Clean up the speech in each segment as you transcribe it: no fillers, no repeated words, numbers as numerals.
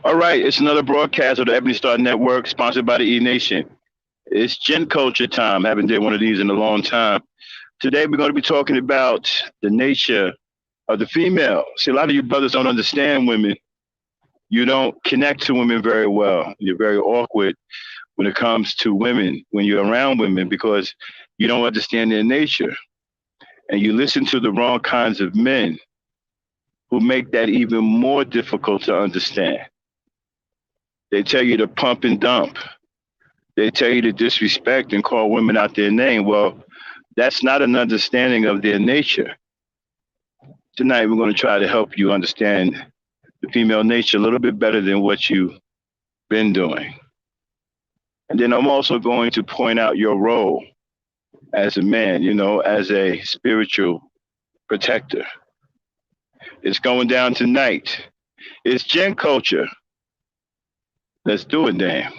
All right, it's another broadcast of the Ebony Star Network, sponsored by the E Nation. It's GentCulture time. Haven't did one of these in a long time. Today we're going to be talking about the nature of the female. See, a lot of you brothers don't understand women. You don't connect to women very well. You're very awkward when it comes to women, when you're around women, because you don't understand their nature. And you listen to the wrong kinds of men who make that even more difficult to understand. They tell you to pump and dump. They tell you to disrespect and call women out their name. Well, that's not an understanding of their nature. Tonight, we're going to try to help you understand the female nature a little bit better than what you've been doing. And then I'm also going to point out your role as a man, as a spiritual protector. It's going down tonight. It's Gen Culture. Let's do it, Dan.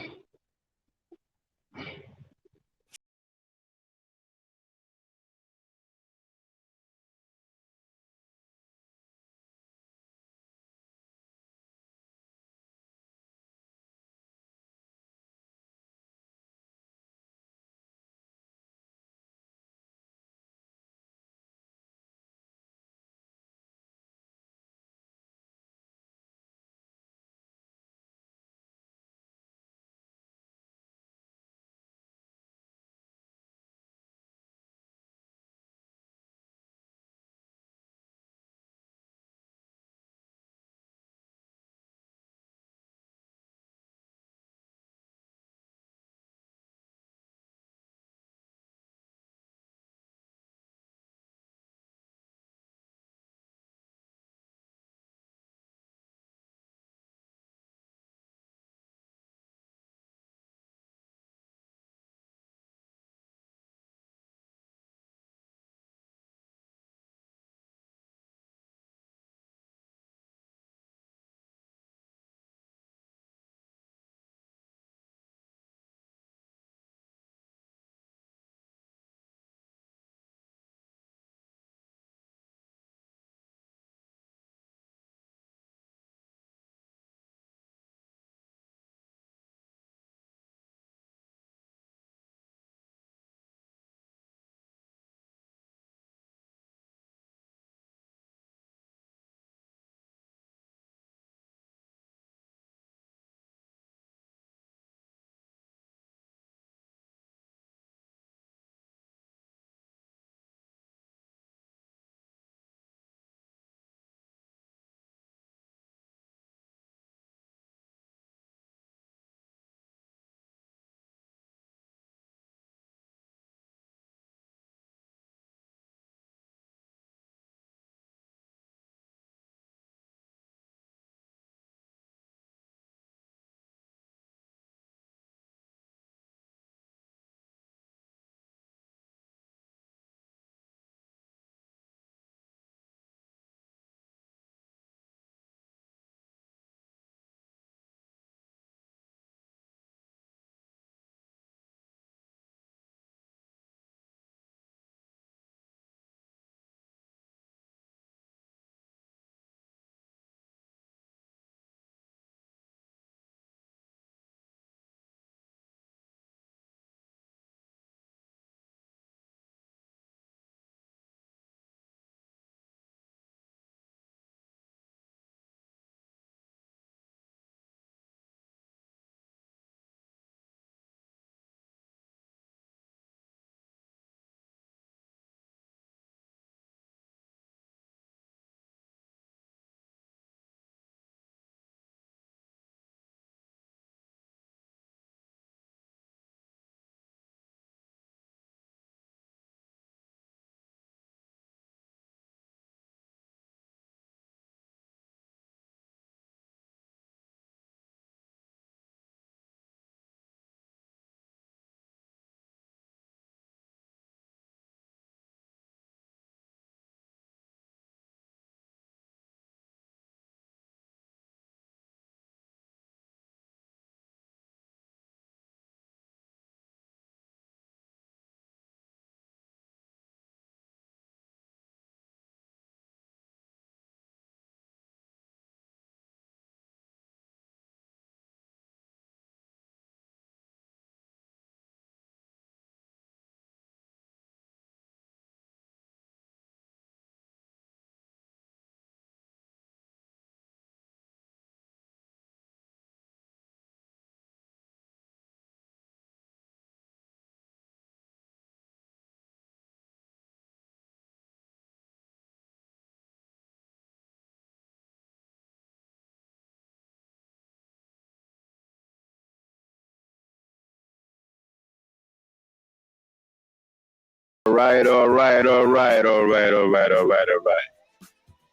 right, all right, all right, all right, all right, all right, all right.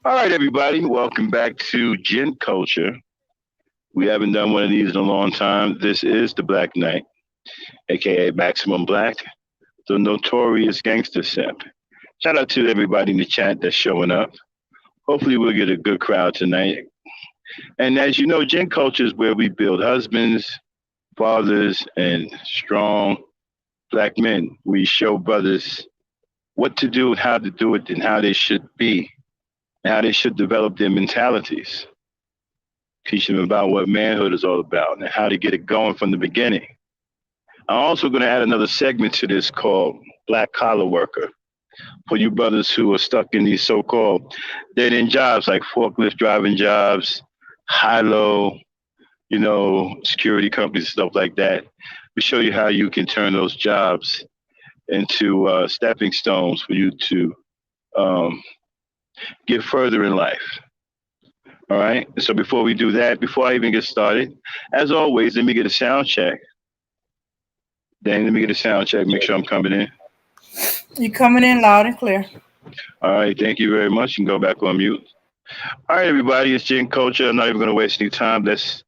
All right, everybody, welcome back to Gent Culture. We haven't done one of these in a long time. This is the Black Knight, aka Maximum Black, the notorious gangster simp. Shout out to everybody in the chat that's showing up. Hopefully, we'll get a good crowd tonight. And as you know, Gent Culture is where we build husbands, fathers, and strong black men. We show brothers what to do, how to do it, and how they should be, and how they should develop their mentalities. Teach them about what manhood is all about and how to get it going from the beginning. I'm also going to add another segment to this called Black Collar Worker for you brothers who are stuck in these so-called dead-end jobs like forklift driving jobs, high-low, security companies, stuff like that. We show you how you can turn those jobs into stepping stones for you to um, get further in life. All right. So before we do that, before I even get started, as always, let me get a sound check. Dan, let me get a sound check. Make sure I'm coming in. You coming in loud and clear. All right. Thank you very much. You can go back on mute. All right, everybody. It's GentCulture. I'm not even going to waste any time. Let's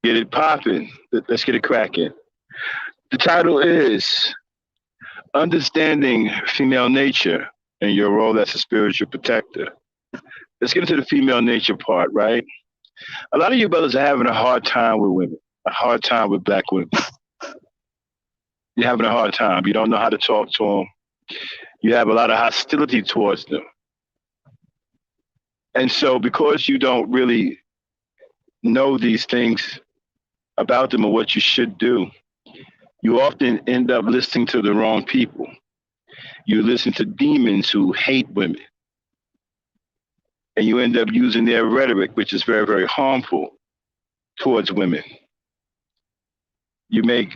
get it popping. Let's get it cracking. The title is Understanding Female Nature and Your Role as a Spiritual Protector. Let's get into the female nature part, right? A lot of you brothers are having a hard time with women, a hard time with black women. You're having a hard time. You don't know how to talk to them. You have a lot of hostility towards them. And so because you don't really know these things about them or what you should do, you often end up listening to the wrong people. You listen to demons who hate women. And you end up using their rhetoric, which is very, very harmful towards women. You make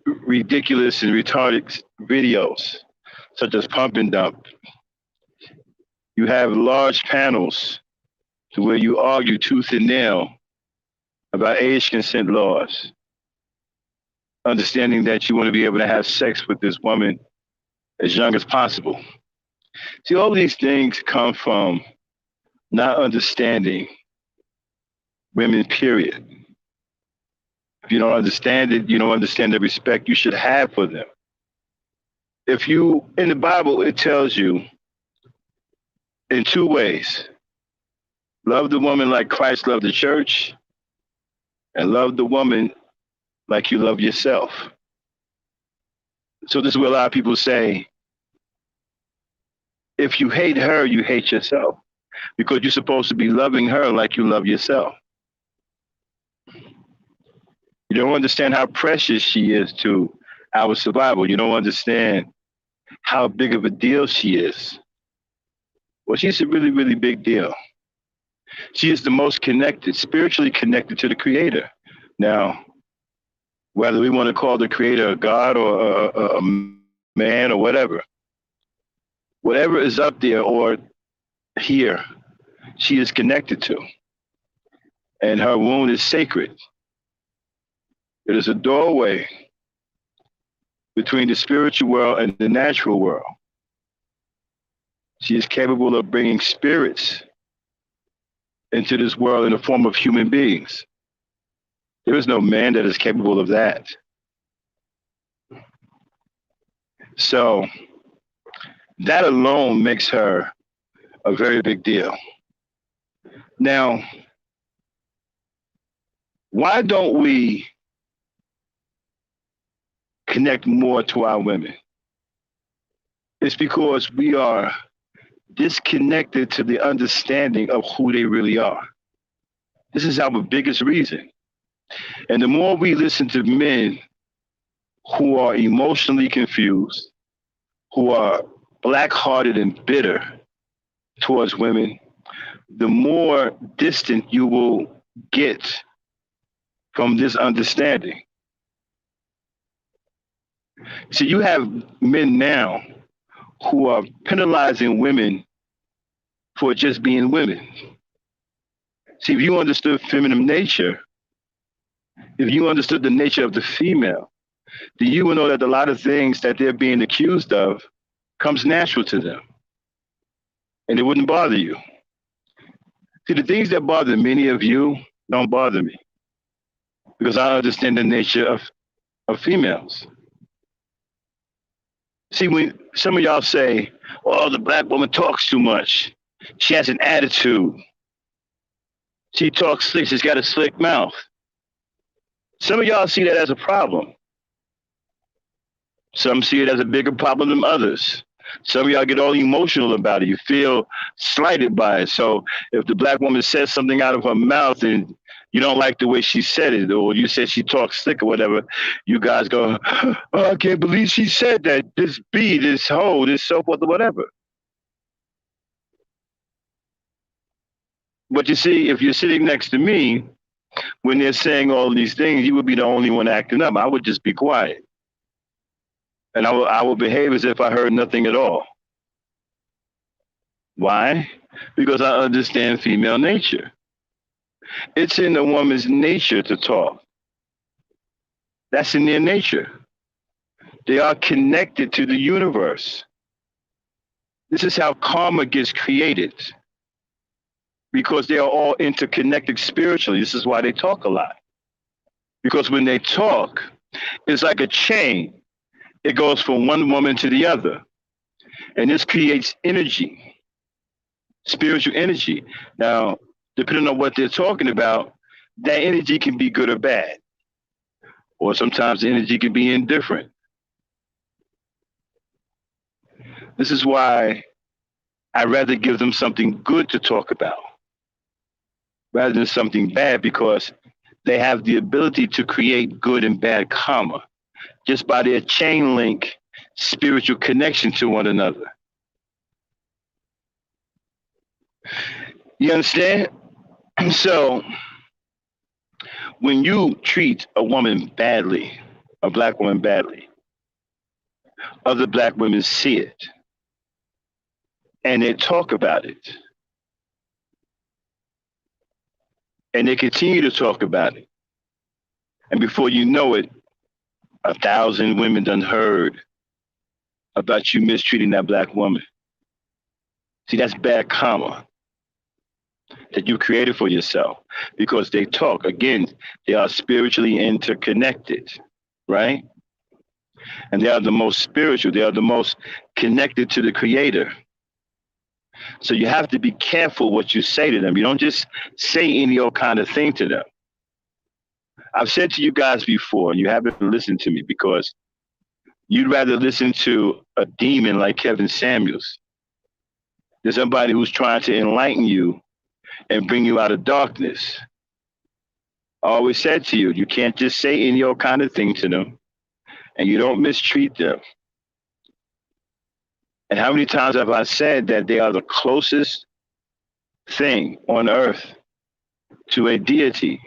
ridiculous and retarded videos, such as pump and dump. You have large panels to where you argue tooth and nail about age consent laws, understanding that you want to be able to have sex with this woman as young as possible. See, all these things come from not understanding women, period. If you don't understand it, you don't understand the respect you should have for them. If you, in the Bible, it tells you in two ways. Love the woman like Christ loved the church, and love the woman like you love yourself. So this is where a lot of people say, if you hate her, you hate yourself, because you're supposed to be loving her like you love yourself. You don't understand how precious she is to our survival. You don't understand how big of a deal she is. Well, she's a really, really big deal. She is the most connected, spiritually connected to the Creator. Now, whether we want to call the Creator a God or a man or whatever is up there or here, she is connected to. And her womb is sacred. It is a doorway between the spiritual world and the natural world. She is capable of bringing spirits into this world in the form of human beings. There is no man that is capable of that. So that alone makes her a very big deal. Now, why don't we connect more to our women? It's because we are disconnected to the understanding of who they really are. This is our biggest reason. And the more we listen to men who are emotionally confused, who are black-hearted and bitter towards women, the more distant you will get from this understanding. So you have men now who are penalizing women for just being women. See, if you understood feminine nature, if you understood the nature of the female, then you would know that a lot of things that they're being accused of comes natural to them, and it wouldn't bother you. See, the things that bother many of you don't bother me because I understand the nature of females. See, when some of y'all say, oh, the black woman talks too much, she has an attitude, she talks slick, she's got a slick mouth. Some of y'all see that as a problem. Some see it as a bigger problem than others. Some of y'all get all emotional about it. You feel slighted by it. So if the black woman says something out of her mouth and you don't like the way she said it, or you said she talks slick or whatever, you guys go, oh, I can't believe she said that. This B, this hoe, this so forth or whatever. But you see, if you're sitting next to me, when they're saying all these things, you would be the only one acting up. I would just be quiet. And I will behave as if I heard nothing at all. Why? Because I understand female nature. It's in a woman's nature to talk. That's in their nature. They are connected to the universe. This is how karma gets created. Because they are all interconnected spiritually. This is why they talk a lot. Because when they talk, it's like a chain. It goes from one woman to the other. And this creates energy, spiritual energy. Now, depending on what they're talking about, that energy can be good or bad. Or sometimes the energy can be indifferent. This is why I'd rather give them something good to talk about rather than something bad, because they have the ability to create good and bad karma just by their chain link spiritual connection to one another. You understand? So when you treat a woman badly, a black woman badly, other black women see it and they talk about it. And they continue to talk about it. And before you know it, 1,000 women done heard about you mistreating that black woman. See, that's bad karma that you created for yourself because they talk. Again, they are spiritually interconnected, right? And they are the most spiritual. They are the most connected to the Creator. So you have to be careful what you say to them. You don't just say any old kind of thing to them. I've said to you guys before, and you haven't listened to me because you'd rather listen to a demon like Kevin Samuels than somebody who's trying to enlighten you and bring you out of darkness. I always said to you, you can't just say any old kind of thing to them, and you don't mistreat them. And how many times have I said that they are the closest thing on earth to a deity?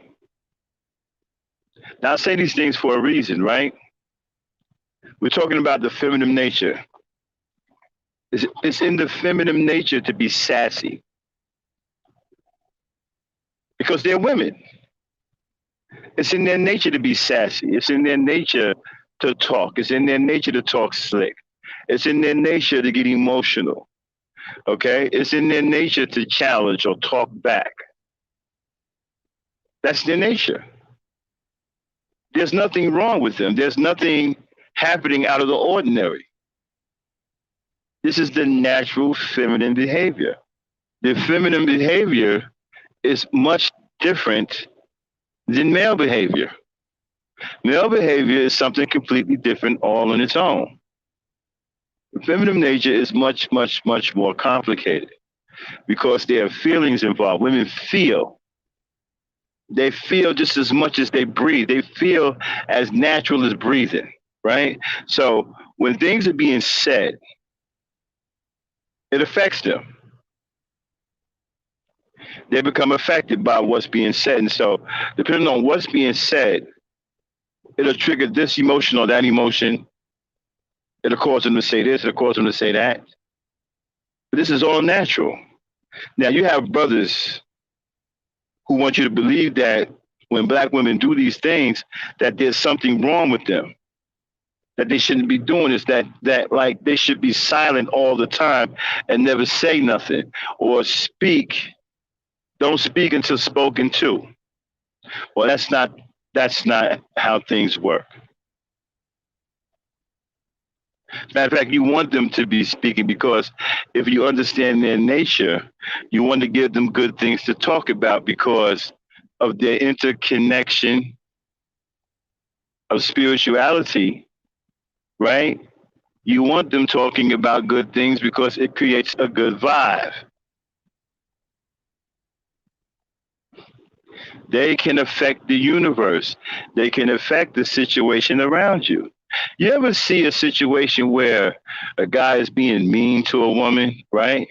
Now, I say these things for a reason, right? We're talking about the feminine nature. It's in the feminine nature to be sassy because they're women. It's in their nature to be sassy. It's in their nature to talk. It's in their nature to talk slick. It's in their nature to get emotional, okay? It's in their nature to challenge or talk back. That's their nature. There's nothing wrong with them. There's nothing happening out of the ordinary. This is the natural feminine behavior. The feminine behavior is much different than male behavior. Male behavior is something completely different all on its own. The feminine nature is much, much, much more complicated because there are feelings involved. Women feel. They feel just as much as they breathe. They feel as natural as breathing, right? So when things are being said, it affects them. They become affected by what's being said. And so depending on what's being said, it'll trigger this emotion or that emotion. It'll cause them to say this, it'll cause them to say that. But this is all natural. Now you have brothers who want you to believe that when black women do these things, that there's something wrong with them. that they shouldn't be doing is that like they should be silent all the time and never say nothing or speak. Don't speak until spoken to. Well, that's not how things work. As a matter of fact, you want them to be speaking because if you understand their nature, you want to give them good things to talk about because of their interconnection of spirituality, right? You want them talking about good things because it creates a good vibe. They can affect the universe. They can affect the situation around you. You ever see a situation where a guy is being mean to a woman, right?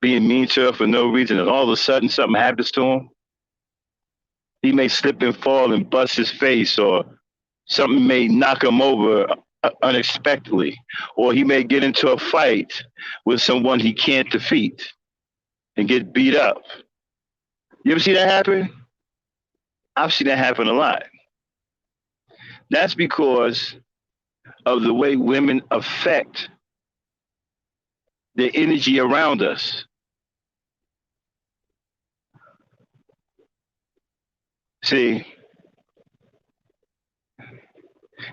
Being mean to her for no reason, and all of a sudden something happens to him? He may slip and fall and bust his face, or something may knock him over unexpectedly, or he may get into a fight with someone he can't defeat and get beat up. You ever see that happen? I've seen that happen a lot. That's because of the way women affect the energy around us. See,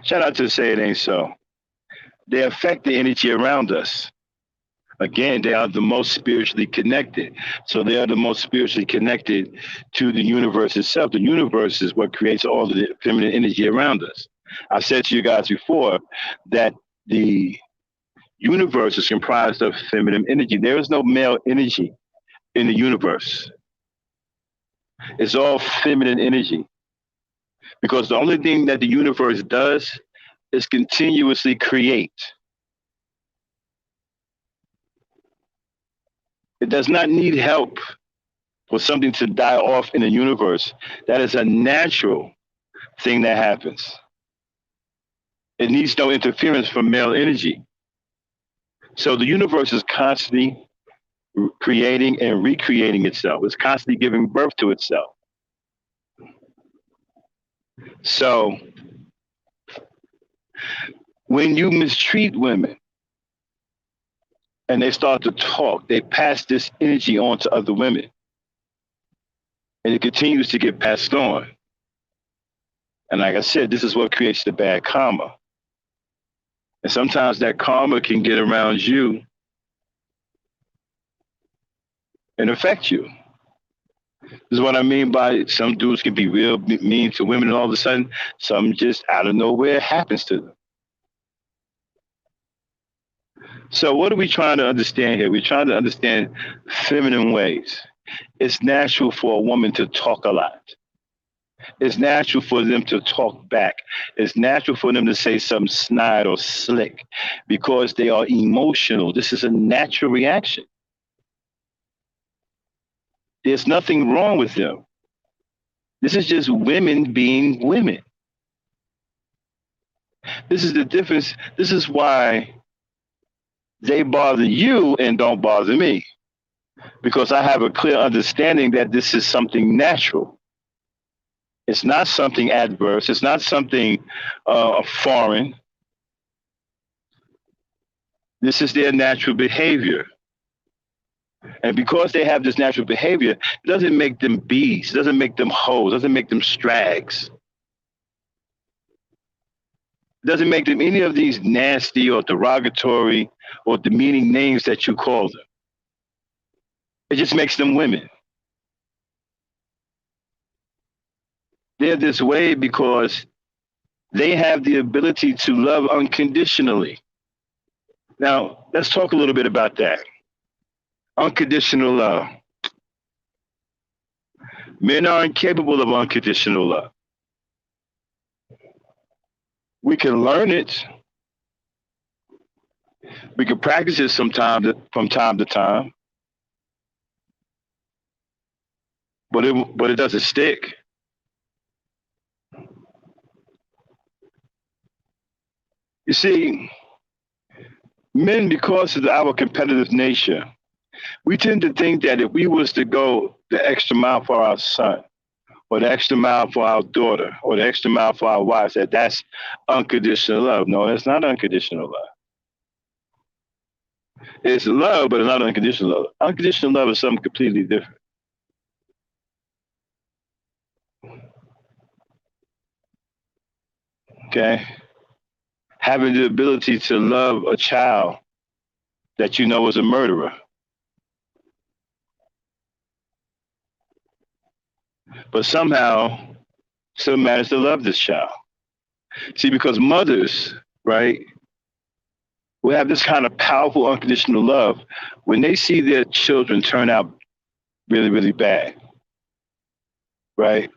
shout out to Say It Ain't So. They affect the energy around us. Again, they are the most spiritually connected. So they are the most spiritually connected to the universe itself. The universe is what creates all of the feminine energy around us. I said to you guys before that the universe is comprised of feminine energy. There is no male energy in the universe. It's all feminine energy because the only thing that the universe does is continuously create. It does not need help for something to die off in the universe. That is a natural thing that happens. It needs no interference from male energy. So the universe is constantly creating and recreating itself. It's constantly giving birth to itself. So when you mistreat women and they start to talk, they pass this energy on to other women. And it continues to get passed on. And like I said, this is what creates the bad karma. And sometimes that karma can get around you and affect you. This is what I mean by some dudes can be real mean to women, and all of a sudden, some just out of nowhere happens to them. So what are we trying to understand here? We're trying to understand feminine ways. It's natural for a woman to talk a lot. It's natural for them to talk back. It's natural for them to say something snide or slick because they are emotional. This is a natural reaction. There's nothing wrong with them. This is just women being women. This is the difference. This is why they bother you and don't bother me. Because I have a clear understanding that this is something natural. It's not something adverse. It's not something foreign. This is their natural behavior. And because they have this natural behavior, it doesn't make them bees, it doesn't make them hoes, it doesn't make them strags. It doesn't make them any of these nasty or derogatory or demeaning names that you call them. It just makes them women. They're this way because they have the ability to love unconditionally. Now, let's talk a little bit about that. Unconditional love. Men are incapable of unconditional love. We can learn it. We can practice it from time to time. But it doesn't stick. You see, men, because of our competitive nature, we tend to think that if we was to go the extra mile for our son, or the extra mile for our daughter, or the extra mile for our wives, that's unconditional love. No, that's not unconditional love. It's love, but it's not unconditional love. Unconditional love is something completely different. Okay? Having the ability to love a child that you know is a murderer, but somehow still manage to love this child. See, because mothers, right, will have this kind of powerful unconditional love when they see their children turn out really, really bad, right?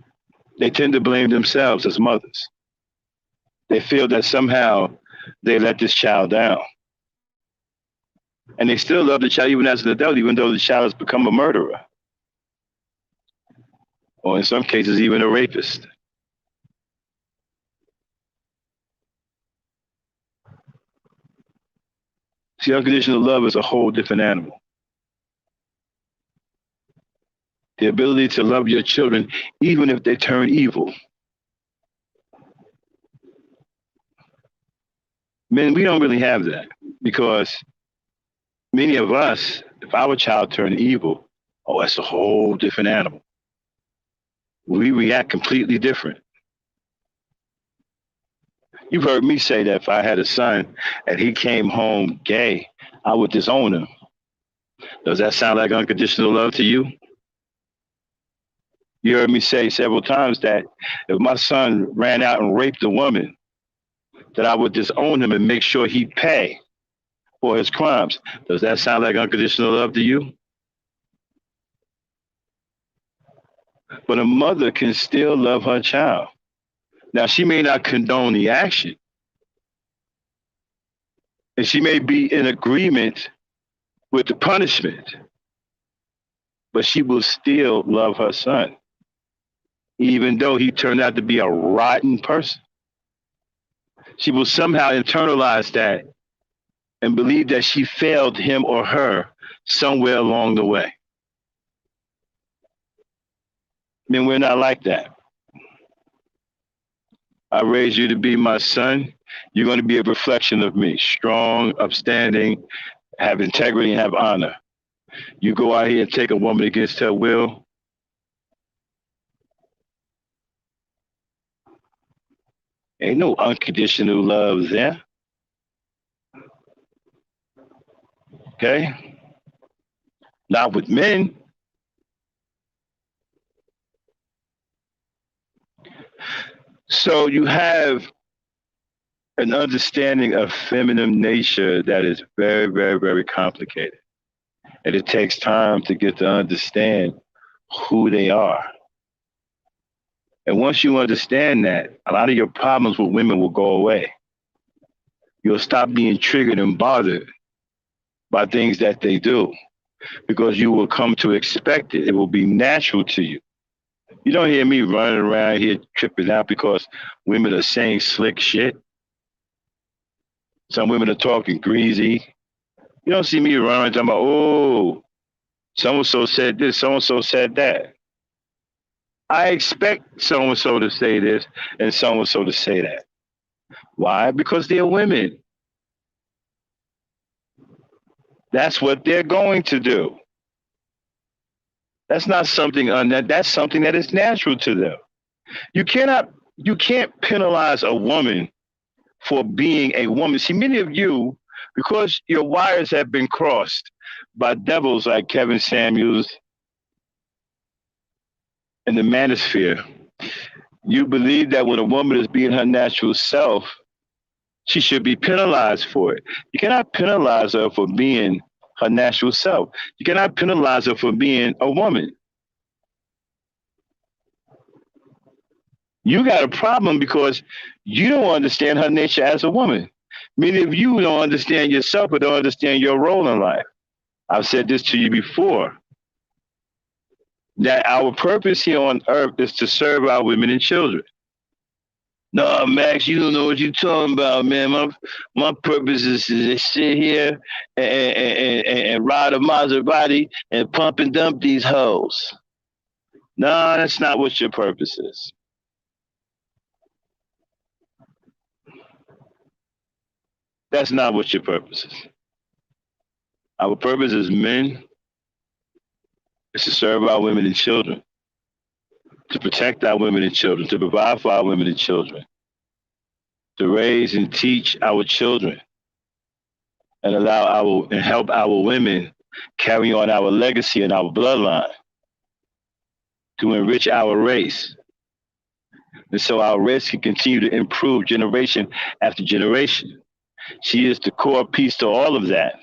They tend to blame themselves as mothers. They feel that somehow they let this child down. And they still love the child even as an adult, even though the child has become a murderer, or in some cases, even a rapist. See, unconditional love is a whole different animal. The ability to love your children, even if they turn evil. Men, we don't really have that because many of us, if our child turned evil, oh, that's a whole different animal. We react completely different. You've heard me say that if I had a son and he came home gay, I would disown him. Does that sound like unconditional love to you? You heard me say several times that if my son ran out and raped a woman, that I would disown him and make sure he pay for his crimes. Does that sound like unconditional love to you? But a mother can still love her child. Now, she may not condone the action, and she may be in agreement with the punishment, but she will still love her son, even though he turned out to be a rotten person. She will somehow internalize that and believe that she failed him or her somewhere along the way. Men, we're not like that. I raised you to be my son. You're going to be a reflection of me, strong, upstanding, have integrity, and have honor. You go out here and take a woman against her will, ain't no unconditional love there. Okay? Not with men. So you have an understanding of feminine nature that is very, very, very complicated. And it takes time to get to understand who they are. And once you understand that, a lot of your problems with women will go away. You'll stop being triggered and bothered by things that they do because you will come to expect it. It will be natural to you. You don't hear me running around here tripping out because women are saying slick shit. Some women are talking greasy. You don't see me running talking about, oh, so-and-so said this, so-and-so said that. I expect so-and-so to say this and so-and-so to say that. Why? Because they're women. That's what they're going to do. That's not something that's something that is natural to them. You can't penalize a woman for being a woman. See, many of you, because your wires have been crossed by devils like Kevin Samuels and the manosphere, you believe that when a woman is being her natural self, she should be penalized for it. You cannot penalize her for being her natural self. You cannot penalize her for being a woman. You got a problem because you don't understand her nature as a woman. Many of you don't understand yourself or don't understand your role in life. I've said this to you before, that our purpose here on earth is to serve our women and children. No, Max, you don't know what you're talking about, man. My purpose is to sit here and ride a Maserati and pump and dump these hoes. No, that's not what your purpose is. That's not what your purpose is. Our purpose as men is to serve our women and children, to protect our women and children, to provide for our women and children, to raise and teach our children, and help our women carry on our legacy and our bloodline, to enrich our race. And so our race can continue to improve generation after generation. She is the core piece to all of that.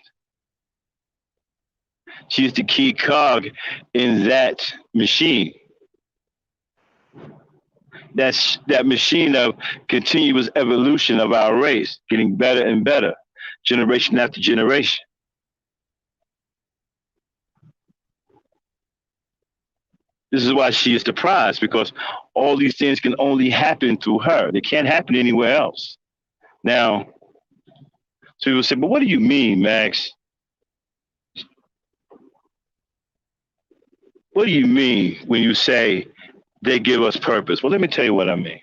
She is the key cog in that machine. That's that machine of continuous evolution of our race, getting better and better, generation after generation. This is why she is the prize, because all these things can only happen through her. They can't happen anywhere else. Now, so people say, but what do you mean, Max? What do you mean when you say they give us purpose? Well, let me tell you what I mean.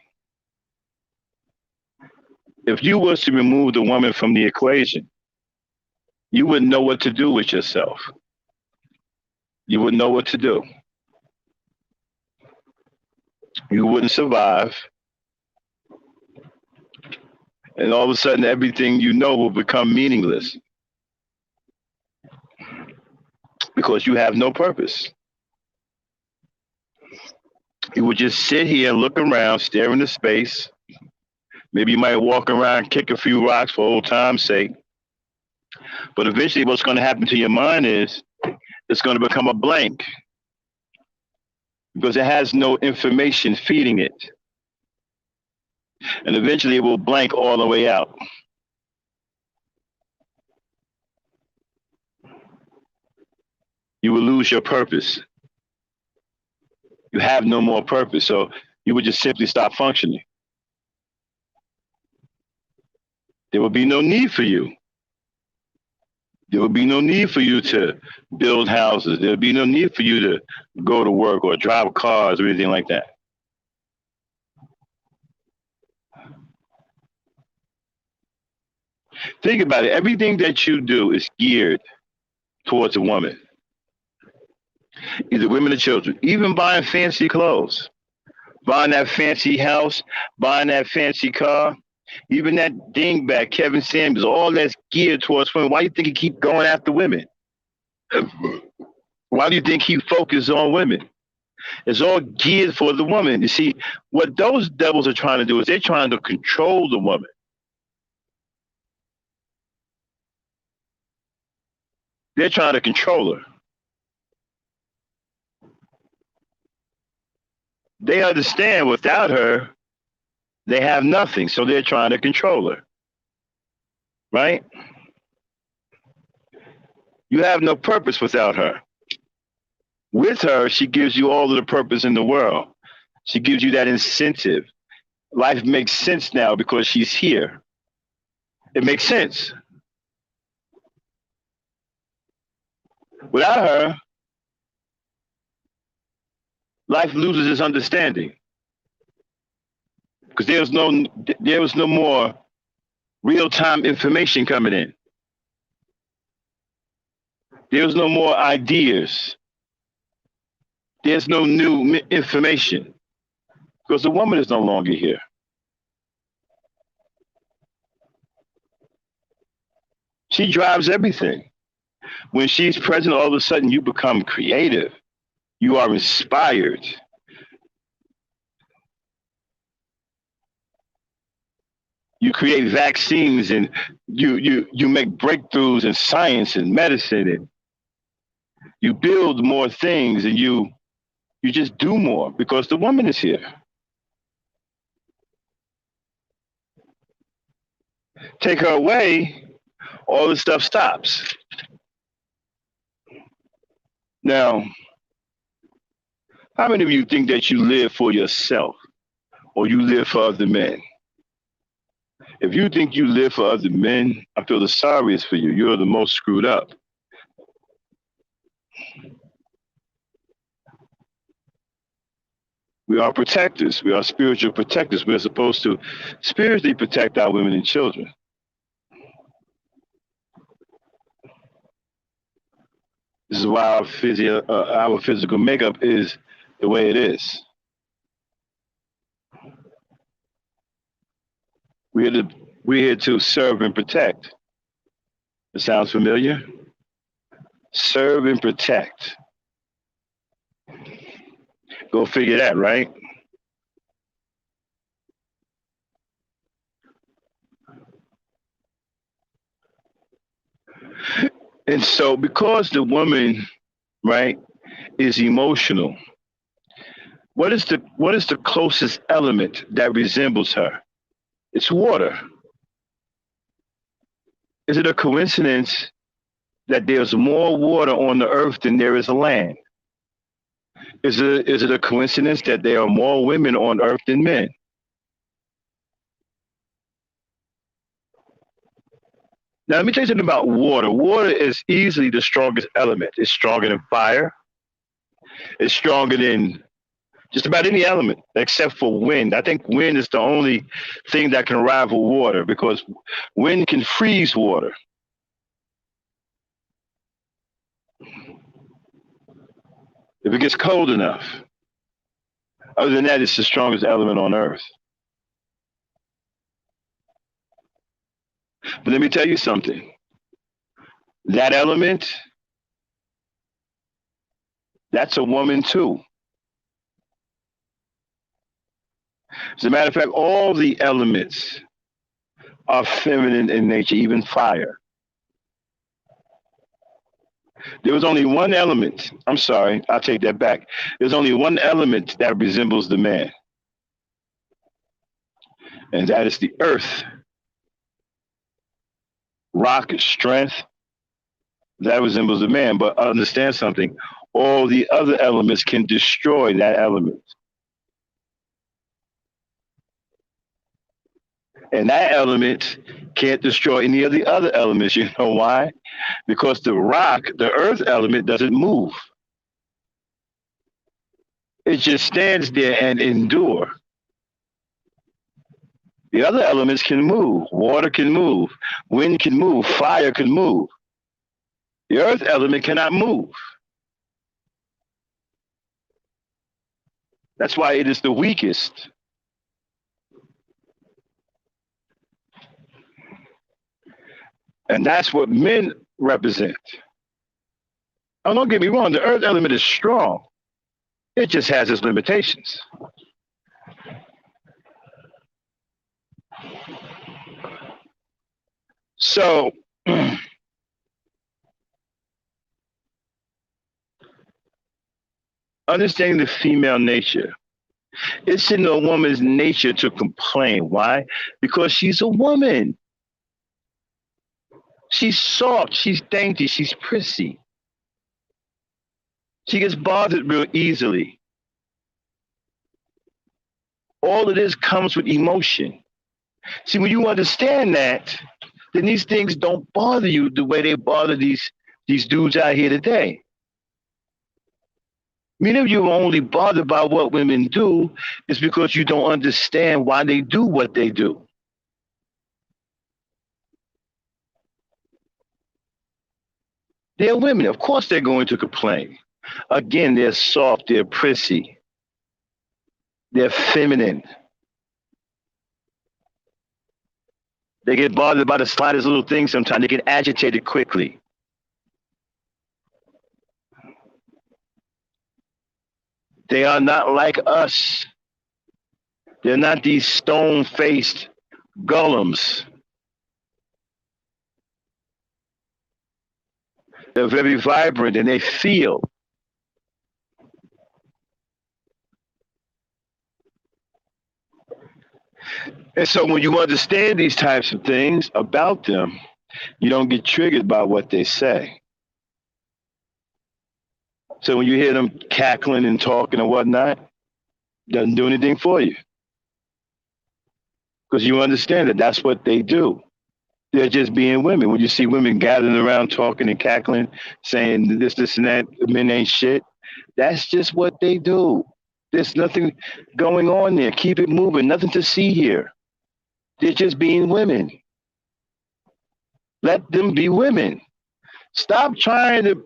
If you was to remove the woman from the equation, you wouldn't know what to do with yourself. You wouldn't know what to do. You wouldn't survive. And all of a sudden, everything you know will become meaningless because you have no purpose. You would just sit here, look around, stare into space. Maybe you might walk around, kick a few rocks for old time's sake. But eventually, what's going to happen to your mind is it's going to become a blank because it has no information feeding it. And eventually, it will blank all the way out. You will lose your purpose. You have no more purpose. So you would just simply stop functioning. There will be no need for you. There will be no need for you to build houses. There will be no need for you to go to work or drive cars or anything like that. Think about it. Everything that you do is geared towards a woman, either women or children. Even buying fancy clothes, buying that fancy house, buying that fancy car, even that dingbat, Kevin Samuels, all that's geared towards women. Why do you think he keep going after women? Why do you think he focuses on women? It's all geared for the woman. You see, what those devils are trying to do is they're trying to control the woman. They're trying to control her. They understand without her, they have nothing. So they're trying to control her. Right? You have no purpose without her. With her, she gives you all of the purpose in the world. She gives you that incentive. Life makes sense now because she's here. It makes sense. Without her, life loses its understanding because there was no more real-time information coming in. There's no more ideas. There's no new information because the woman is no longer here. She drives everything. When she's present, all of a sudden you become creative. You are inspired. You create vaccines and you make breakthroughs in science and medicine, and you build more things, and you just do more because the woman is here. Take her away, all this stuff stops. Now, how many of you think that you live for yourself or you live for other men? If you think you live for other men, I feel the sorriest for you. You're the most screwed up. We are protectors. We are spiritual protectors. We're supposed to spiritually protect our women and children. This is why our physical makeup is the way it is. We're, to, we're here to serve and protect. It sounds familiar? Serve and protect. Go figure that, right? And so, because the woman, right, is emotional, what is the closest element that resembles her? It's water. Is it a coincidence that there's more water on the earth than there is land? Is it a coincidence that there are more women on earth than men? Now, let me tell you something about water. Water is easily the strongest element. It's stronger than fire. It's stronger than just about any element except for wind. I think wind is the only thing that can rival water because wind can freeze water. If it gets cold enough. Other than that, it's the strongest element on earth. But let me tell you something. That element, that's a woman too. As a matter of fact, all the elements are feminine in nature, even fire. There was only one element. I'm sorry, I'll take that back. There's only one element that resembles the man, and that is the earth. Rock is strength. That resembles the man. But understand something. All the other elements can destroy that element. And that element can't destroy any of the other elements. You know why? Because the rock, the earth element, doesn't move. It just stands there and endure. The other elements can move. Water can move. Wind can move. Fire can move. The earth element cannot move. That's why it is the weakest. And that's what men represent. Oh, don't get me wrong, the earth element is strong. It just has its limitations. So, understanding the female nature, it's in a woman's nature to complain. Why? Because she's a woman. She's soft, she's dainty, she's prissy. She gets bothered real easily. All of this comes with emotion. See, when you understand that, then these things don't bother you the way they bother these dudes out here today. Many of you are only bothered by what women do is because you don't understand why they do what they do. They're women. Of course they're going to complain. Again, they're soft, they're prissy, they're feminine. They get bothered by the slightest little thing sometimes. They get agitated quickly. They are not like us. They're not these stone-faced golems. They're very vibrant and they feel. And so when you understand these types of things about them, you don't get triggered by what they say. So when you hear them cackling and talking and whatnot, it doesn't do anything for you. Because you understand that that's what they do. They're just being women. When you see women gathering around talking and cackling, saying this, and that, men ain't shit, that's just what they do. There's nothing going on there. Keep it moving. Nothing to see here. They're just being women. Let them be women. Stop trying to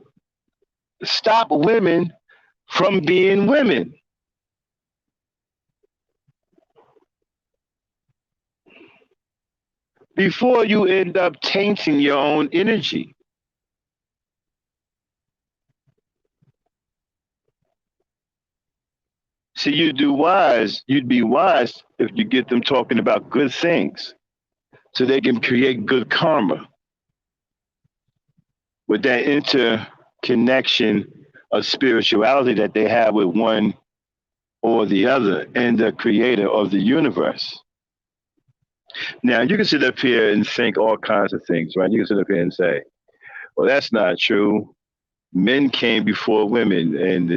stop women from being women. Before you end up tainting your own energy. See, you'd be wise if you get them talking about good things so they can create good karma with that interconnection of spirituality that they have with one or the other and the creator of the universe. Now, you can sit up here and think all kinds of things, right? You can sit up here and say, well, that's not true. Men came before women, and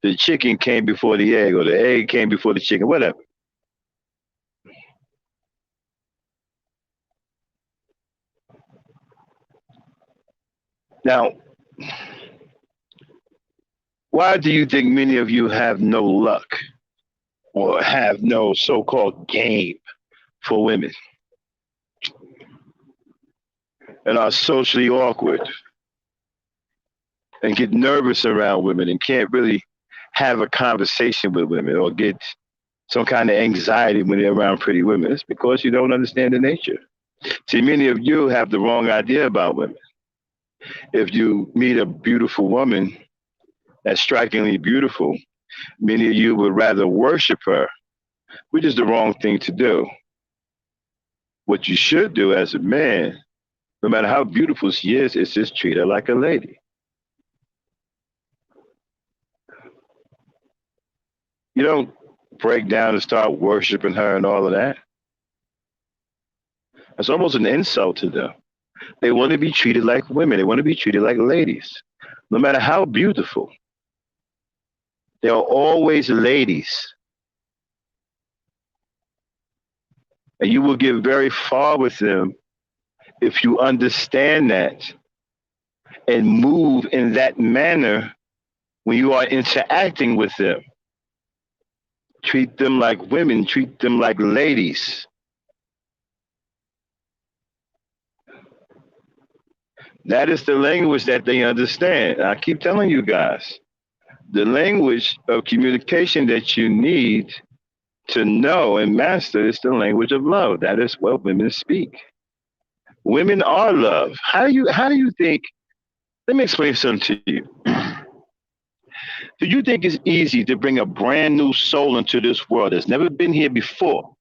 the chicken came before the egg, or the egg came before the chicken, whatever. Now, why do you think many of you have no luck or have no so-called game for women and are socially awkward and get nervous around women and can't really have a conversation with women or get some kind of anxiety when they're around pretty women? It's because you don't understand the nature. See, many of you have the wrong idea about women. If you meet a beautiful woman that's strikingly beautiful, many of you would rather worship her, which is the wrong thing to do. What you should do as a man, no matter how beautiful she is just treat her like a lady. You don't break down and start worshiping her and all of that. It's almost an insult to them. They want to be treated like women. They want to be treated like ladies, no matter how beautiful. They are always ladies. And you will get very far with them if you understand that and move in that manner when you are interacting with them. Treat them like women, treat them like ladies. That is the language that they understand. I keep telling you guys, the language of communication that you need to know and master is the language of love. That is what women speak. Women are love. How do you think? Let me explain something to you. Do you think it's easy to bring a brand new soul into this world that's never been here before?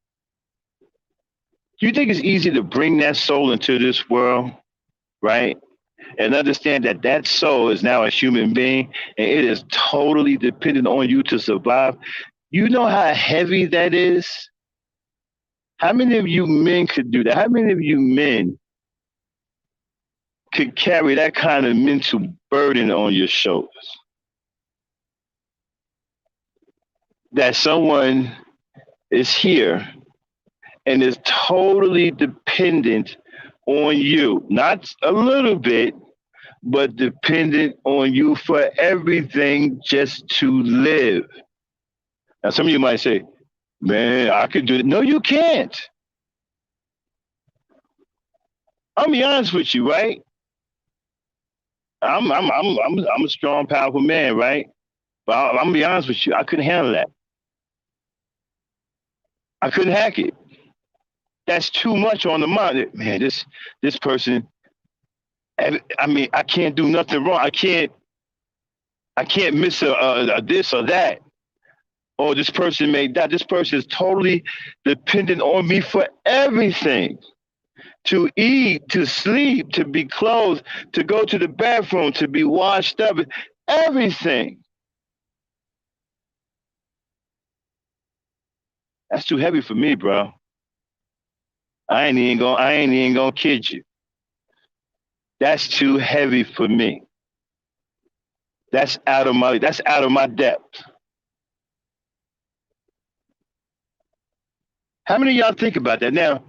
Do you think it's easy to bring that soul into this world, right? And understand that that soul is now a human being and it is totally dependent on you to survive. You know how heavy that is? How many of you men could do that? How many of you men could carry that kind of mental burden on your shoulders? That someone is here and is totally dependent on you, not a little bit, but dependent on you for everything just to live. Now, some of you might say, man, I could do it. No, you can't. I'll be honest with you, right? I'm a strong, powerful man, right? But I'm gonna be honest with you, I couldn't handle that. I couldn't hack it. That's too much on the mind. Man, this person. I mean, I can't do nothing wrong. I can't miss a this or that. Oh, this person made that. This person is totally dependent on me for everything. To eat, to sleep, to be clothed, to go to the bathroom, to be washed up, everything. That's too heavy for me, bro. I ain't even gonna kid you. That's too heavy for me. That's out of my depth. How many of y'all think about that now?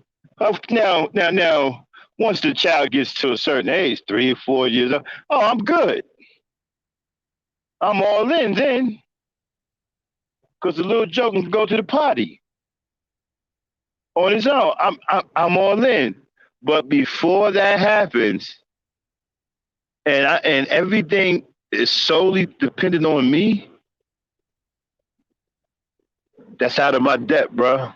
Now, once the child gets to a certain age, 3 or 4 years old, oh, I'm good. I'm all in then. because the little Joe can go to the party on his own. I'm all in. But before that happens, and everything is solely dependent on me, that's out of my depth, bro.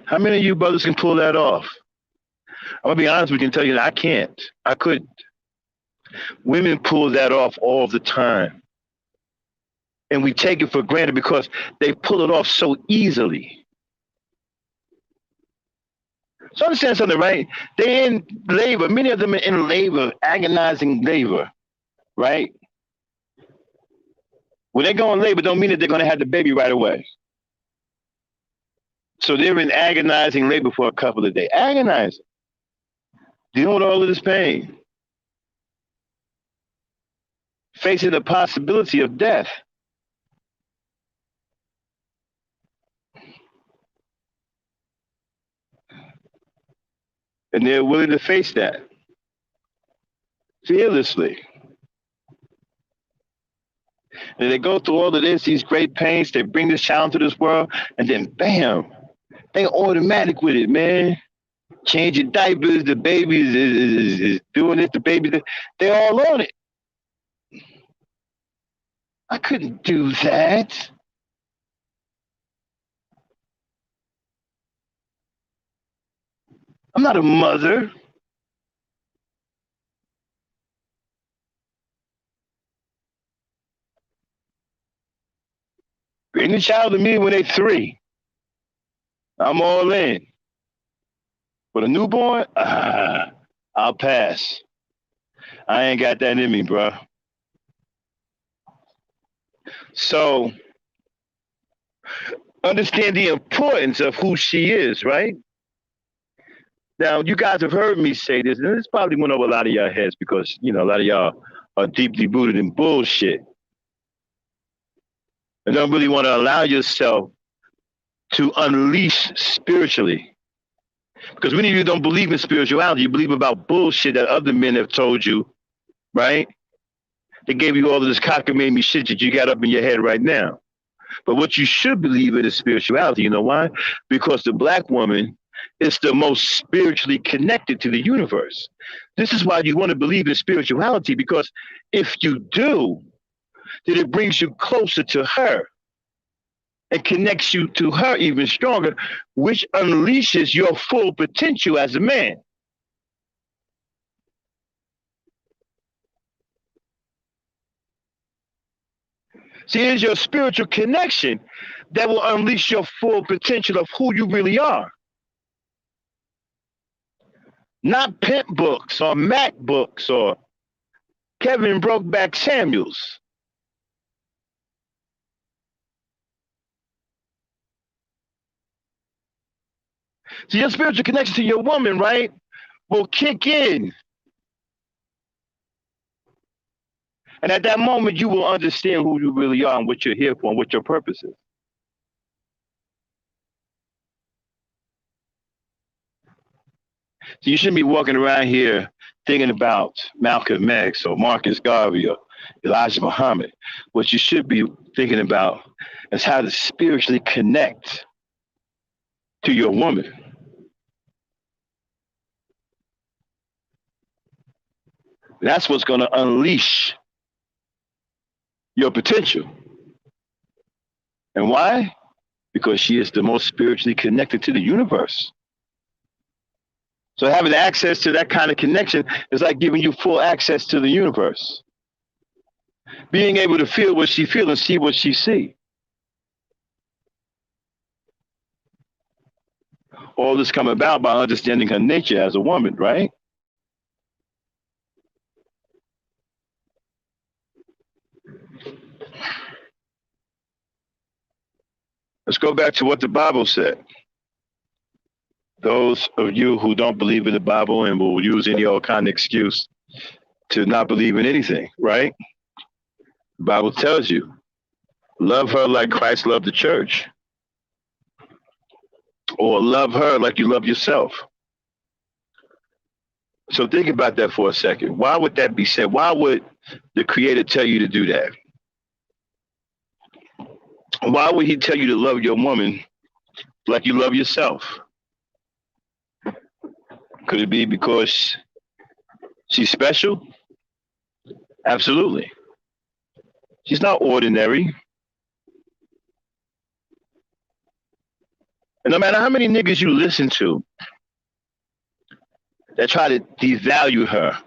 How many of you brothers can pull that off? I'm gonna be honest with you and tell you that I can't. I couldn't. Women pull that off all the time. And we take it for granted because they pull it off so easily. So understand something, right? They're in labor. Many of them are in labor, agonizing labor, right? When they go in labor, don't mean that they're going to have the baby right away. So they're in agonizing labor for a couple of days. Agonizing. Dealing with all of this pain. Facing the possibility of death. And they're willing to face that fearlessly. And they go through all of this, these great pains, they bring this child into this world, and then bam, they automatic with it, man. Changing diapers, the baby is doing it, the baby, they're all on it. I couldn't do that. I'm not a mother. Bring the child to me when they're 3. I'm all in. But a newborn, I'll pass. I ain't got that in me, bro. So understand the importance of who she is, right? Now, you guys have heard me say this, and this probably went over a lot of y'all heads because, a lot of y'all are deeply rooted in bullshit. And don't really want to allow yourself to unleash spiritually. Because many of you don't believe in spirituality. You believe about bullshit that other men have told you, right? They gave you all of this cockamamie shit that you got up in your head right now. But what you should believe in is spirituality. You know why? Because the black woman is the most spiritually connected to the universe. This is why you want to believe in spirituality, because if you do, then it brings you closer to her and connects you to her even stronger, which unleashes your full potential as a man. See, it is your spiritual connection that will unleash your full potential of who you really are. Not pimp books or Mac books or Kevin Brokeback Samuels. So your spiritual connection to your woman, right, will kick in. And at that moment, you will understand who you really are and what you're here for and what your purpose is. So you shouldn't be walking around here thinking about Malcolm X or Marcus Garvey or Elijah Muhammad. What you should be thinking about is how to spiritually connect to your woman. That's what's going to unleash your potential. And why? Because she is the most spiritually connected to the universe. So having access to that kind of connection is like giving you full access to the universe. Being able to feel what she feels and see what she sees. All this come about by understanding her nature as a woman, right? Let's go back to what the Bible said. Those of you who don't believe in the Bible and will use any old kind of excuse to not believe in anything, right? The Bible tells you, love her like Christ loved the church. Or love her like you love yourself. So think about that for a second. Why would that be said? Why would the Creator tell you to do that? Why would He tell you to love your woman like you love yourself? Could it be because she's special? Absolutely. She's not ordinary. And no matter how many niggas you listen to that try to devalue her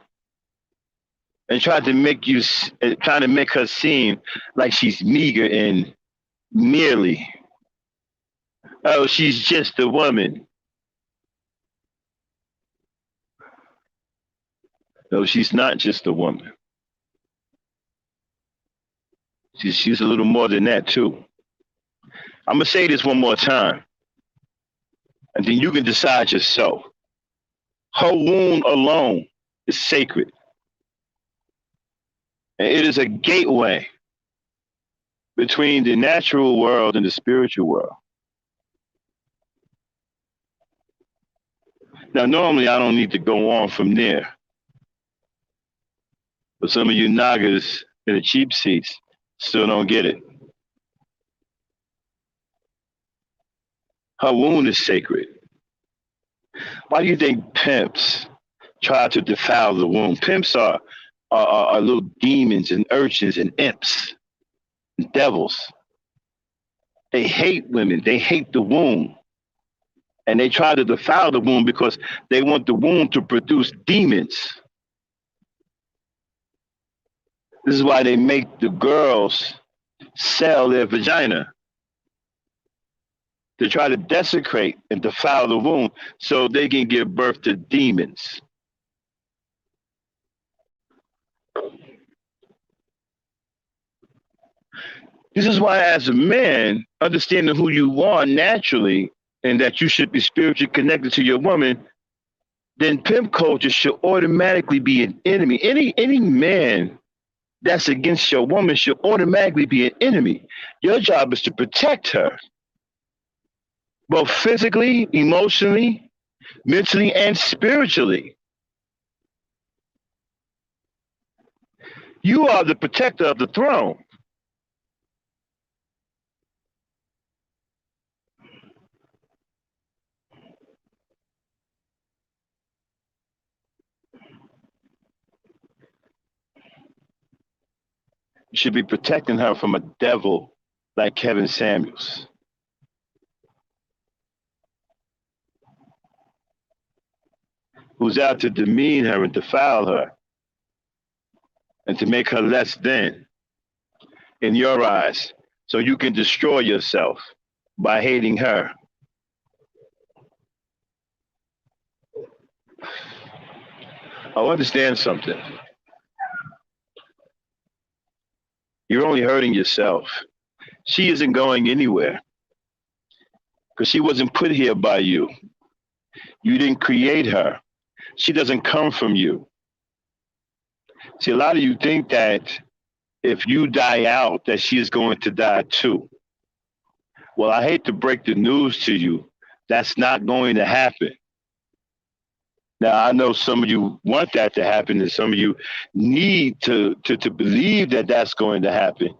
and try to make her seem like she's meager and merely, oh, she's just a woman. No, she's not just a woman. She's a little more than that too. I'm gonna say this one more time, and then you can decide yourself. Her womb alone is sacred, and it is a gateway between the natural world and the spiritual world. Now, normally I don't need to go on from there, but some of you nagas in the cheap seats still don't get it. Her womb is sacred. Why do you think pimps try to defile the womb? Pimps are little demons and urchins and imps and devils. They hate women. They hate the womb. And they try to defile the womb because they want the womb to produce demons. This is why they make the girls sell their vagina, to try to desecrate and defile the womb so they can give birth to demons. This is why, as a man, understanding who you are naturally and that you should be spiritually connected to your woman, then pimp culture should automatically be an enemy. Any man that's against your woman should automatically be an enemy. Your job is to protect her, both physically, emotionally, mentally, and spiritually. You are the protector of the throne. You should be protecting her from a devil like Kevin Samuels, who's out to demean her and defile her and to make her less than in your eyes so you can destroy yourself by hating her. Oh, understand something. You're only hurting yourself. She isn't going anywhere because she wasn't put here by you. You didn't create her. She doesn't come from you. See, a lot of you think that if you die out, that she is going to die too. Well, I hate to break the news to you. That's not going to happen. Now, I know some of you want that to happen, and some of you need to believe that that's going to happen.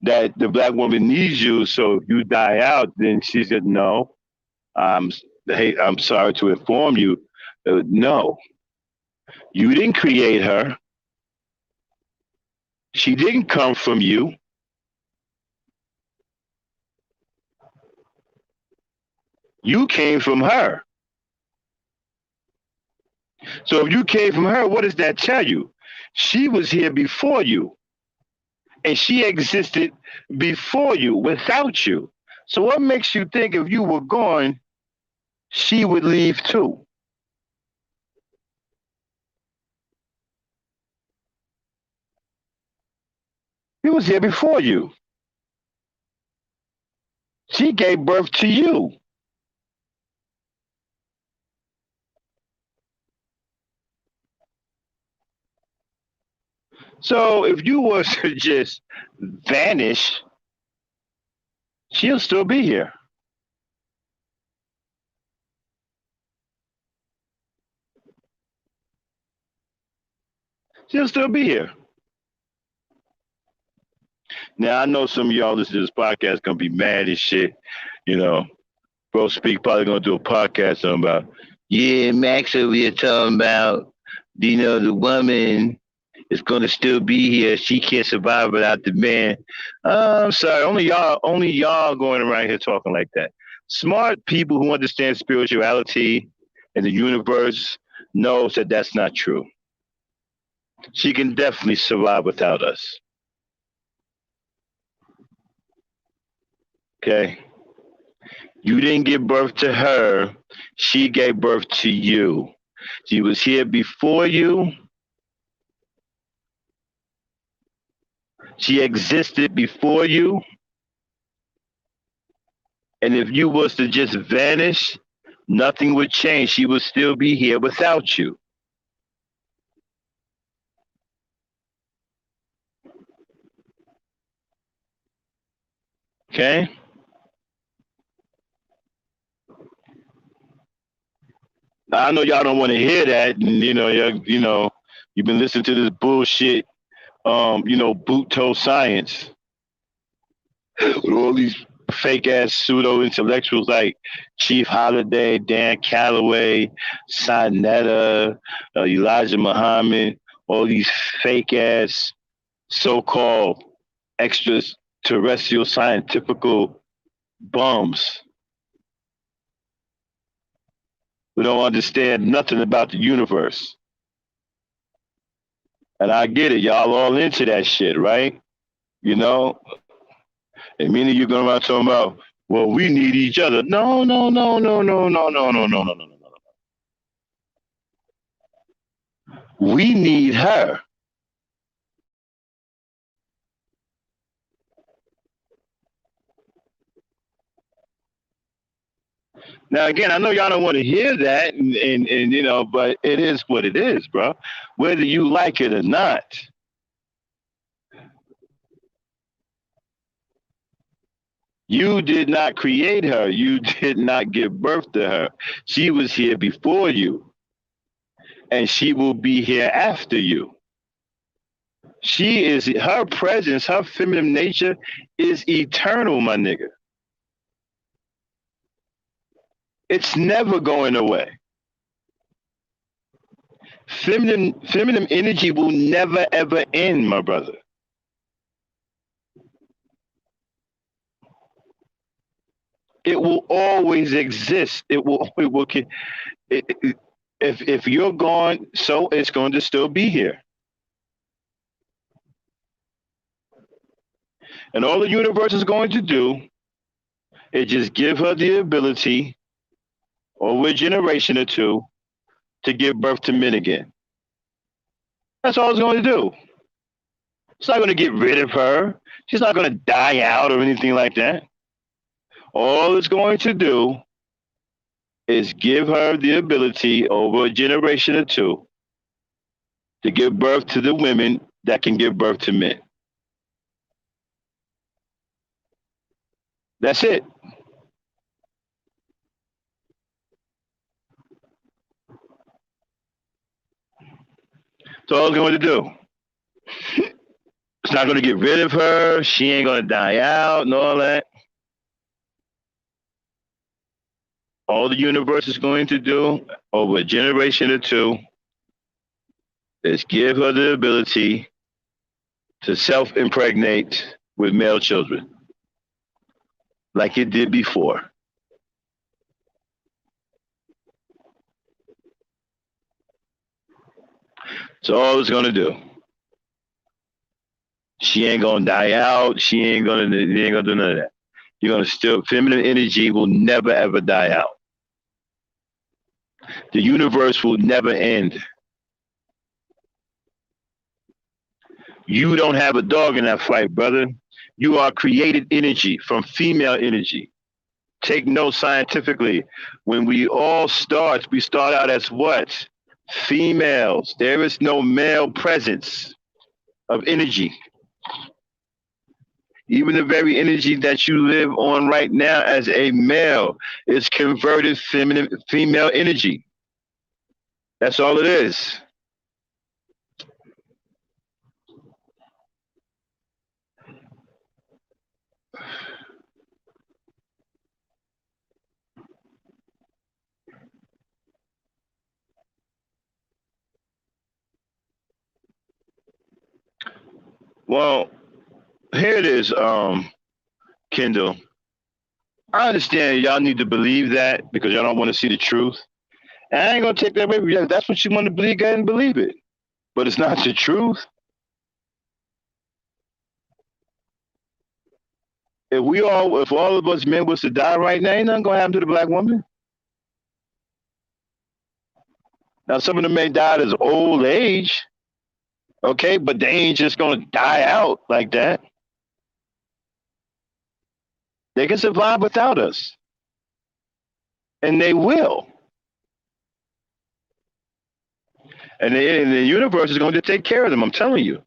That the black woman needs you, so if you die out, then she said, no, hey, I'm sorry to inform you. No, you didn't create her. She didn't come from you. You came from her. So if you came from her, what does that tell you? She was here before you, and she existed before you, without you. So what makes you think if you were gone, she would leave too? He was here before you. She gave birth to you. So if you were to just vanish, she'll still be here. she'll still be here. Now I know some of y'all listening to this podcast gonna be mad as shit. You know, Bro Speak probably gonna do a podcast talking about, yeah, Max over here talking about, the woman is gonna still be here. She can't survive without the man. I'm sorry, only y'all going around here talking like that. Smart people who understand spirituality and the universe knows that that's not true. She can definitely survive without us. Okay. You didn't give birth to her. She gave birth to you. She was here before you. She existed before you. And if you was to just vanish, nothing would change. She would still be here without you. Okay? I know y'all don't want to hear that. And, you've been listening to this bullshit, boot toe science with all these fake ass pseudo intellectuals like Chief Holiday, Dan Calloway, Sinetta, Elijah Muhammad, all these fake ass so called extraterrestrial scientifical bums who don't understand nothing about the universe. And I get it, y'all all into that shit, right? You know, and meaning you're going around talking about, well, we need each other. No, no, no, no, no, no, no, no, no, no, no, no. We need her. Now, again, I know y'all don't want to hear that, but it is what it is, bro. Whether you like it or not. You did not create her. You did not give birth to her. She was here before you, and she will be here after you. Her presence, her feminine nature is eternal, my nigga. It's never going away. Feminine energy will never ever end, my brother. It will always exist. If you're gone, so it's going to still be here. And all the universe is going to do is just give her the ability over a generation or two to give birth to men again. That's all it's going to do. It's not going to get rid of her. She's not going to die out or anything like that. All it's going to do is give her the ability over a generation or two to give birth to the women that can give birth to men. That's it. That's all it's going to do. It's not going to get rid of her. She ain't going to die out and all that. All the universe is going to do over a generation or two is give her the ability to self-impregnate with male children like it did before. That's all it's going to do. She ain't going to die out. She ain't going to do none of that. You're going to still, feminine energy will never, ever die out. The universe will never end. You don't have a dog in that fight, brother. You are created energy from female energy. Take note scientifically. When we start out as what? Females. There is no male presence of energy. Even the very energy that you live on right now as a male is converted female energy. That's all it is. Well, here it is, Kendall. I understand y'all need to believe that because y'all don't want to see the truth. And I ain't gonna take that away from you. If that's what you want to believe, go ahead and believe it. But it's not the truth. If all of us men was to die right now, ain't nothing gonna happen to the black woman. Now, some of them may die at old age, okay, but they ain't just gonna die out like that. They can survive without us, and they will. And the universe is going to take care of them. I'm telling you.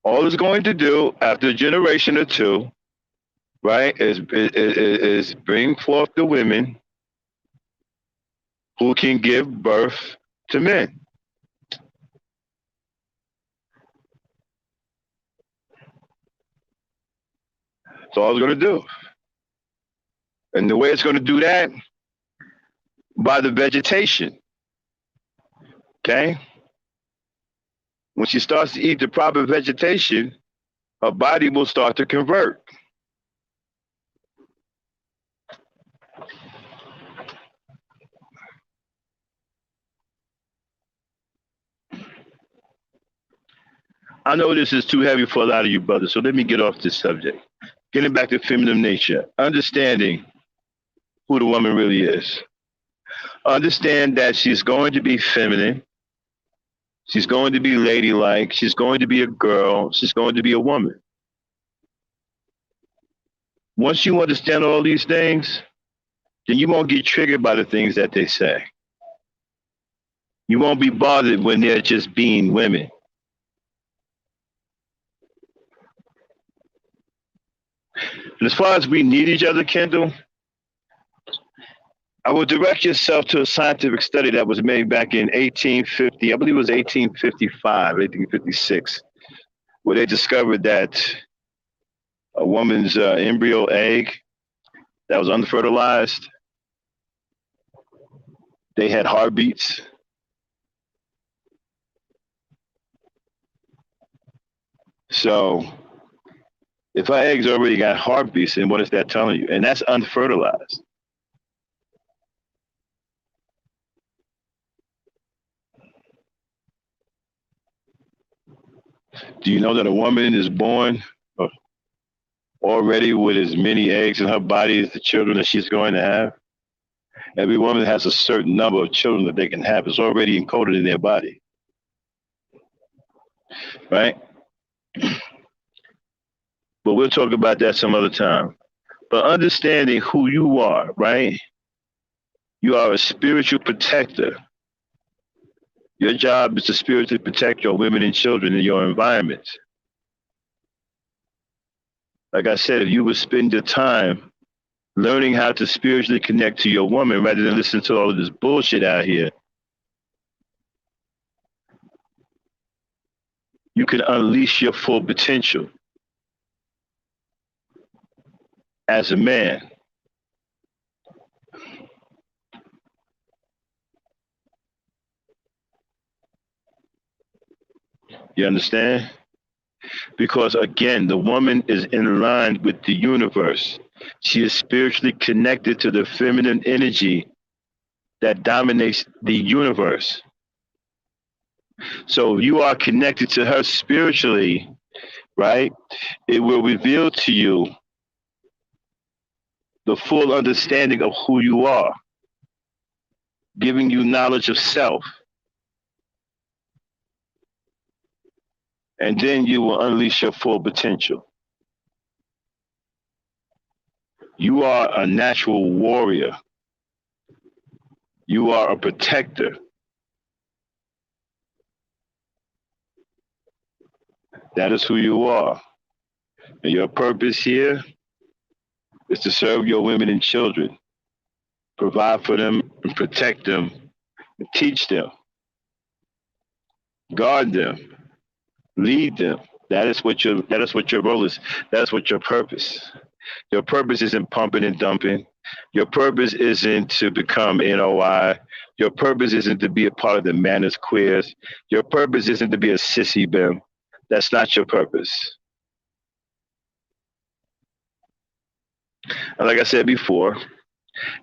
All it's going to do after a generation or two, right, is bring forth the women who can give birth to men. That's all it's going to do. And the way it's going to do that, by the vegetation. Okay? When she starts to eat the proper vegetation, her body will start to convert. I know this is too heavy for a lot of you brothers, so let me get off this subject. Getting back to feminine nature, understanding who the woman really is. Understand that she's going to be feminine. She's going to be ladylike. She's going to be a girl. She's going to be a woman. Once you understand all these things, then you won't get triggered by the things that they say. You won't be bothered when they're just being women. And as far as we need each other, Kendall, I would direct yourself to a scientific study that was made back in 1850, I believe it was 1855, 1856, where they discovered that a woman's embryo egg that was unfertilized, they had heartbeats. So if our eggs already got heartbeats, then what is that telling you? And that's unfertilized. Do you know that a woman is born already with as many eggs in her body as the children that she's going to have? Every woman has a certain number of children that they can have. It's already encoded in their body. Right? But we'll talk about that some other time. But understanding who you are, right? You are a spiritual protector. Your job is to spiritually protect your women and children in your environment. Like I said, if you would spend your time learning how to spiritually connect to your woman rather than listen to all of this bullshit out here, you can unleash your full potential as a man. You understand? Because again, the woman is in line with the universe. She is spiritually connected to the feminine energy that dominates the universe. So if you are connected to her spiritually, right, it will reveal to you the full understanding of who you are, giving you knowledge of self. And then you will unleash your full potential. You are a natural warrior. You are a protector. That is who you are. And your purpose here is to serve your women and children, provide for them and protect them, and teach them, guard them, lead them. That is what your role is. That's what your purpose. Your purpose isn't pumping and dumping. Your purpose isn't to become NOI. Your purpose isn't to be a part of the manners queers. Your purpose isn't to be a sissy bim. That's not your purpose. And like I said before,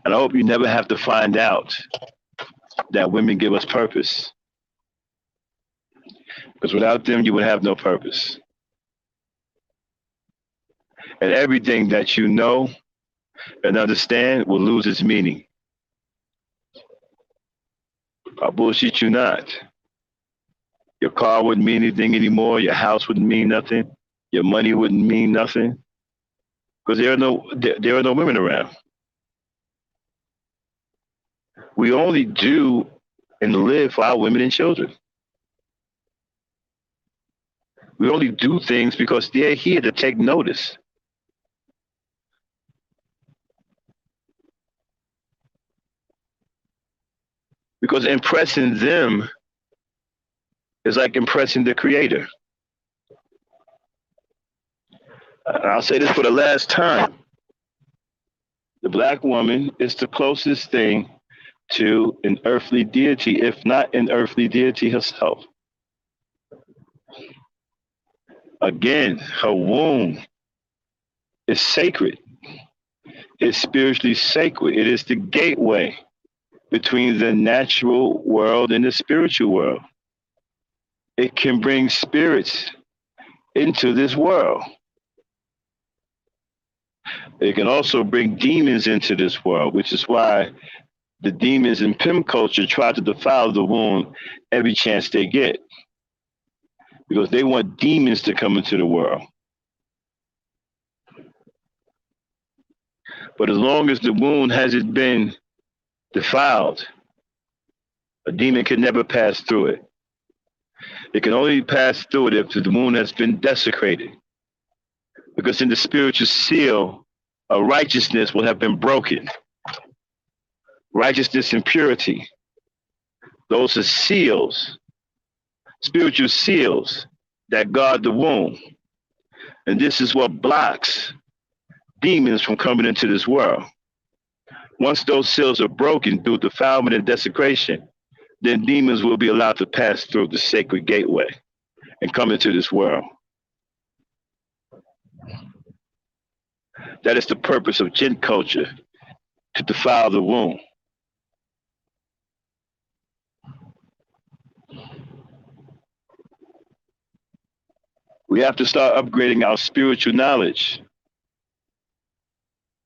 and I hope you never have to find out that women give us purpose. Because without them, you would have no purpose. And everything that you know and understand will lose its meaning. I bullshit you not. Your car wouldn't mean anything anymore. Your house wouldn't mean nothing. Your money wouldn't mean nothing because there are no women around. We only do and live for our women and children. We only do things because they're here to take notice. Because impressing them is like impressing the creator. I'll say this for the last time. The black woman is the closest thing to an earthly deity, if not an earthly deity herself. Again, her womb is sacred. It's spiritually sacred. It is the gateway between the natural world and the spiritual world. It can bring spirits into this world. It can also bring demons into this world, which is why the demons in pimp culture try to defile the womb every chance they get. Because they want demons to come into the world. But as long as the wound hasn't been defiled, a demon can never pass through it. It can only pass through it if the wound has been desecrated. Because in the spiritual seal, a righteousness will have been broken. Righteousness and purity. Those are seals, spiritual seals that guard the womb. And this is what blocks demons from coming into this world. Once those seals are broken through defilement and desecration, then demons will be allowed to pass through the sacred gateway and come into this world. That is the purpose of GentCulture, to defile the womb. We have to start upgrading our spiritual knowledge.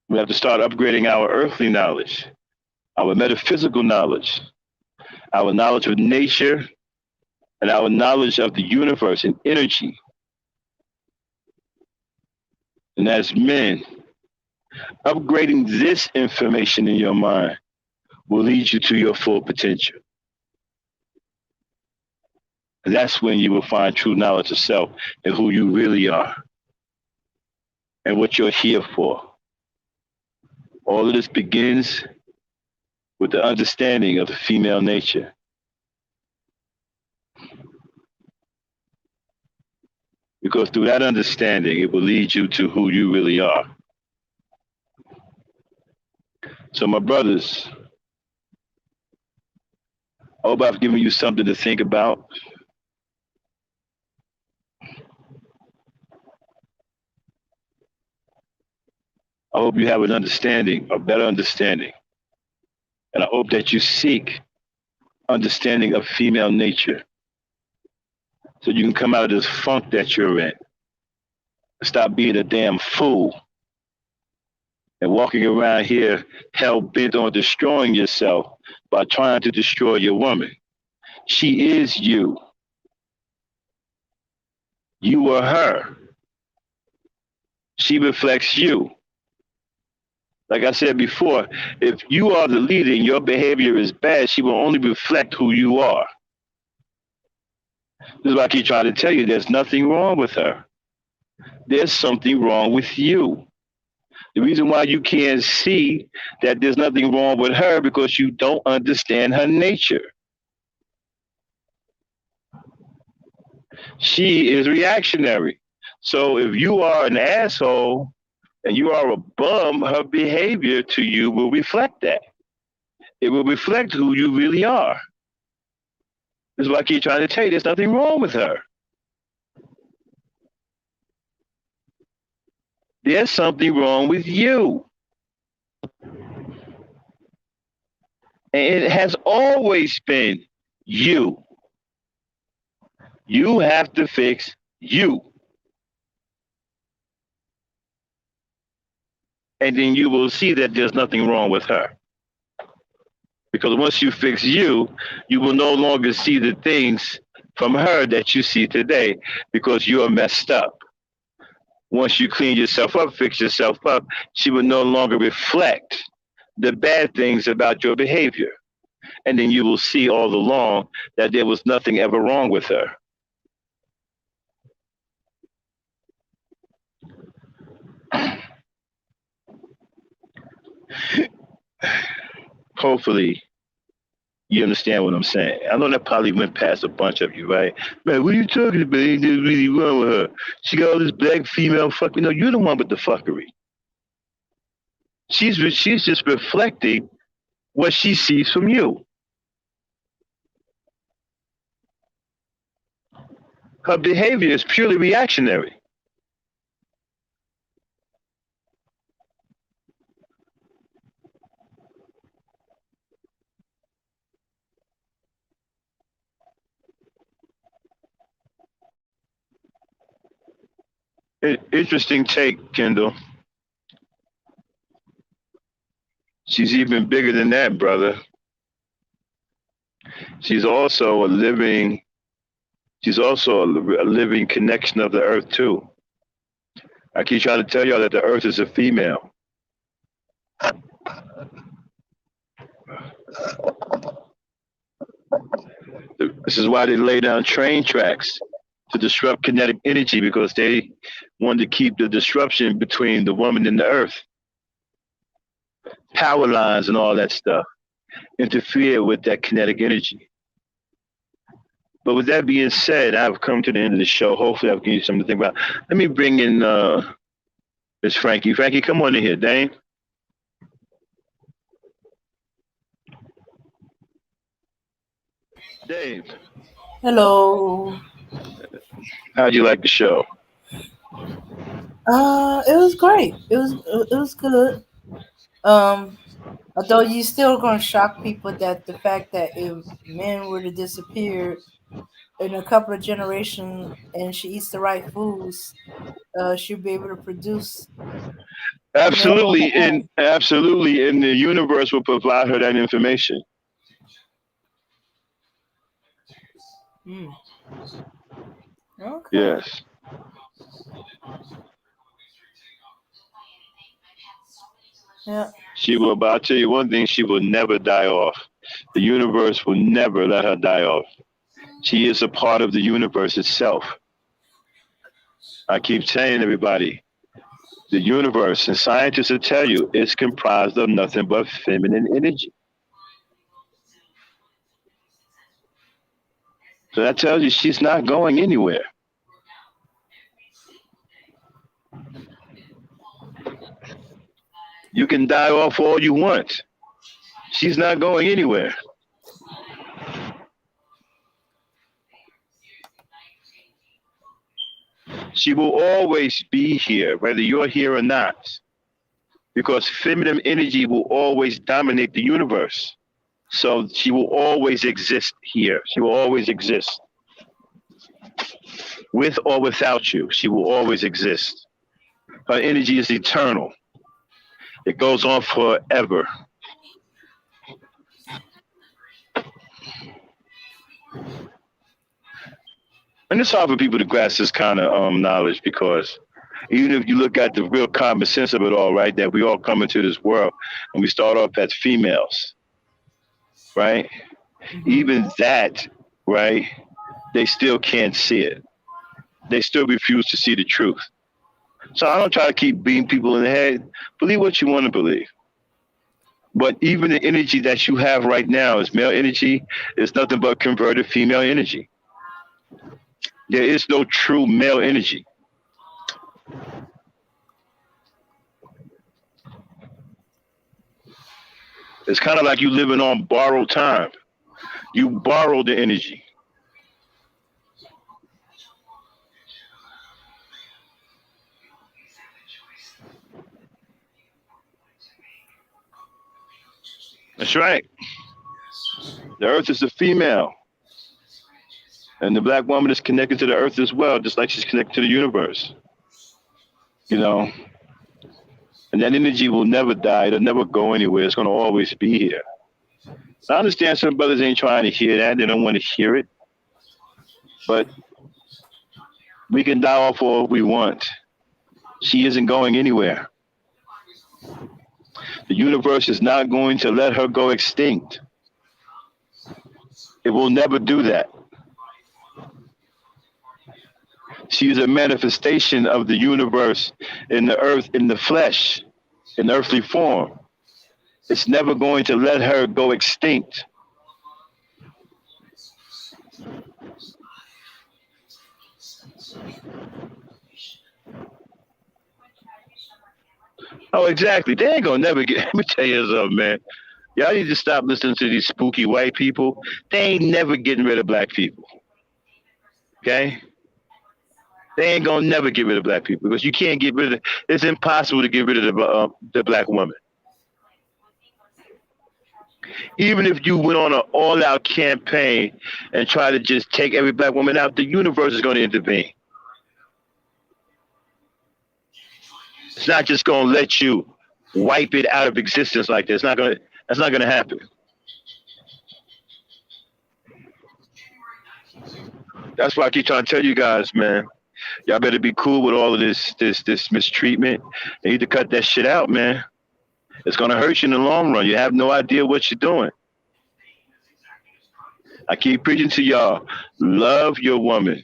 We have to start upgrading our earthly knowledge, our metaphysical knowledge, our knowledge of nature, and our knowledge of the universe and energy. And as men, upgrading this information in your mind will lead you to your full potential. And that's when you will find true knowledge of self and who you really are and what you're here for. All of this begins with the understanding of the female nature. Because through that understanding, it will lead you to who you really are. So my brothers, I hope I've given you something to think about. I hope you have an understanding, a better understanding. And I hope that you seek understanding of female nature so you can come out of this funk that you're in. Stop being a damn fool and walking around here hell-bent on destroying yourself by trying to destroy your woman. She is you. You are her. She reflects you. Like I said before, if you are the leader and your behavior is bad, she will only reflect who you are. This is why I keep trying to tell you there's nothing wrong with her. There's something wrong with you. The reason why you can't see that there's nothing wrong with her because you don't understand her nature. She is reactionary. So if you are an asshole and you are a bum, her behavior to you will reflect that. It will reflect who you really are. This is why I keep trying to tell you there's nothing wrong with her. There's something wrong with you. And it has always been you. You have to fix you. And then you will see that there's nothing wrong with her. Because once you fix you, you will no longer see the things from her that you see today because you're messed up. Once you clean yourself up, fix yourself up, she will no longer reflect the bad things about your behavior. And then you will see all along that there was nothing ever wrong with her. Hopefully, you understand what I'm saying. I know that probably went past a bunch of you, right? Man, what are you talking about? Ain't nothing really wrong with her. She got all this black female fucking. No, you're the one with the fuckery. She's just reflecting what she sees from you. Her behavior is purely reactionary. Interesting take, Kendall. She's even bigger than that, brother. She's also a living. She's also a living connection of the earth too. I keep trying to tell y'all that the earth is a female. This is why they lay down train tracks to disrupt kinetic energy because they wanted to keep the disruption between the woman and the earth. Power lines and all that stuff interfere with that kinetic energy. But with that being said, I've come to the end of the show. Hopefully, I've given you something to think about. Let me bring in Miss Frankie. Frankie, come on in here, Dane. Dave, Hello. how'd you like the show? It was great. It was good. Um, Although you still gonna shock people that the fact that if men were to disappear in a couple of generations and she eats the right foods, she'll be able to produce men on her own. Absolutely, and the universe will provide her that information. Mm. Okay. Yes. Yeah. She will, but I'll tell you one thing, she will never die off. The universe will never let her die off. She is a part of the universe itself. I keep saying, everybody, the universe, and scientists will tell you, it's comprised of nothing but feminine energy. So that tells you she's not going anywhere. You can die off all you want. She's not going anywhere. She will always be here, whether you're here or not, because feminine energy will always dominate the universe. So she will always exist here. She will always exist. With or without you, she will always exist. Her energy is eternal. It goes on forever. And it's hard for people to grasp this kind of knowledge because even if you look at the real common sense of it all, right, that we all come into this world and we start off as females, right? Hmm. Even that, right, they still can't see it. They still refuse to see the truth. So I don't try to keep beating people in the head. Believe what you want to believe. But even the energy that you have right now is male energy. It's nothing but converted female energy. There is no true male energy. It's kind of like you living on borrowed time. You borrow the energy. That's right. The earth is the female, and the black woman is connected to the earth as well, just like she's connected to the universe. You know, and that energy will never die. It'll never go anywhere. It's going to always be here. I understand some brothers ain't trying to hear that. They don't want to hear it. But we can die off all we want. She isn't going anywhere. The universe is not going to let her go extinct. It will never do that. She is a manifestation of the universe in the earth, in the flesh, in earthly form. It's never going to let her go extinct. Oh, exactly. They ain't gonna never get. Let me tell you something, man. Y'all need to stop listening to these spooky white people. They ain't never getting rid of black people. Okay? They ain't gonna never get rid of black people because you can't get rid of. It's impossible to get rid of the black woman. Even if you went on an all-out campaign and try to just take every black woman out, the universe is going to intervene. It's not just going to let you wipe it out of existence like this. That's not going to happen. That's why I keep trying to tell you guys, man. Y'all better be cool with all of this mistreatment. You need to cut that shit out, man. It's going to hurt you in the long run. You have no idea what you're doing. I keep preaching to y'all. Love your woman.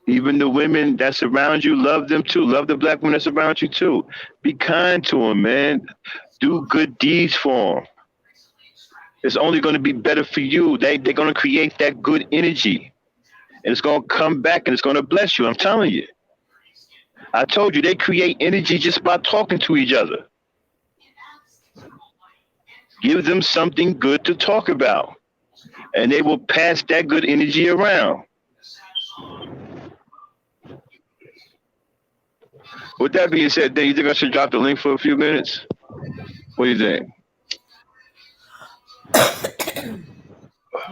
Even the women that's around you, love them too. Love the black women that's around you too. Be kind to them, man. Do good deeds for them. It's only going to be better for you. They're going to create that good energy. And it's going to come back and it's going to bless you. I'm telling you. I told you, they create energy just by talking to each other. Give them something good to talk about. And they will pass that good energy around. With that being said, Dan, you think I should drop the link for a few minutes? What do you think?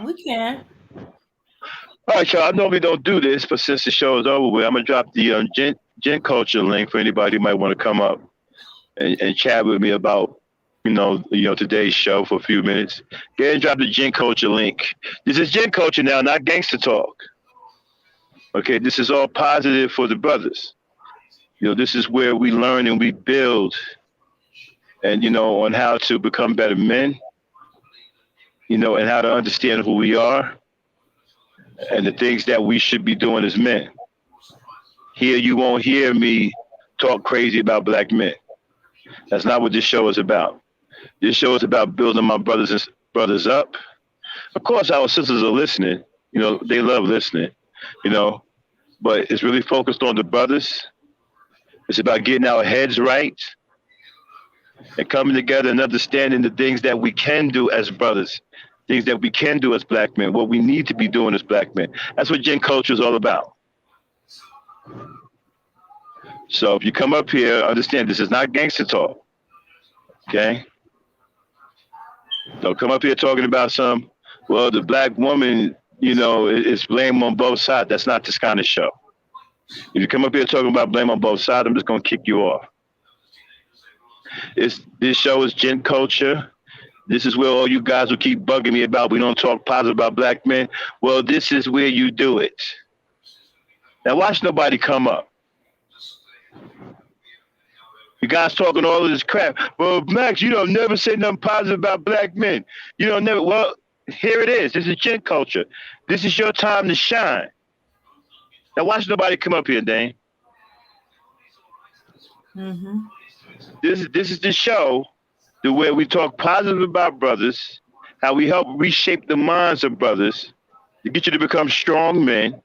We can. All right, y'all. I normally don't do this, but since the show is over with, I'm gonna drop the GentCulture link for anybody who might want to come up and chat with me about today's show for a few minutes. Go ahead and drop the GentCulture link. This is GentCulture now, not gangster talk. Okay, this is all positive for the brothers. This is where we learn and we build, and on how to become better men. And how to understand who we are and the things that we should be doing as men. Here, you won't hear me talk crazy about black men. That's not what this show is about. This show is about building my brothers up. Of course, our sisters are listening. They love listening. But it's really focused on the brothers. It's about getting our heads right and coming together and understanding the things that we can do as brothers, things that we can do as black men, what we need to be doing as black men. That's what GentCulture is all about. So if you come up here, understand this is not gangster talk. Okay? Don't come up here talking about the black woman, is blame on both sides. That's not this kind of show. If you come up here talking about blame on both sides, I'm just going to kick you off. This show is GentCulture. This is where all you guys will keep bugging me about we don't talk positive about black men. Well, this is where you do it. Now watch nobody come up. You guys talking all of this crap. Well, Max, you don't never say nothing positive about black men. You don't never. Well, here it is. This is GentCulture. This is your time to shine. Now watch nobody come up here, Dane. Mm-hmm. This is the show where we talk positive about brothers, how we help reshape the minds of brothers to get you to become strong men,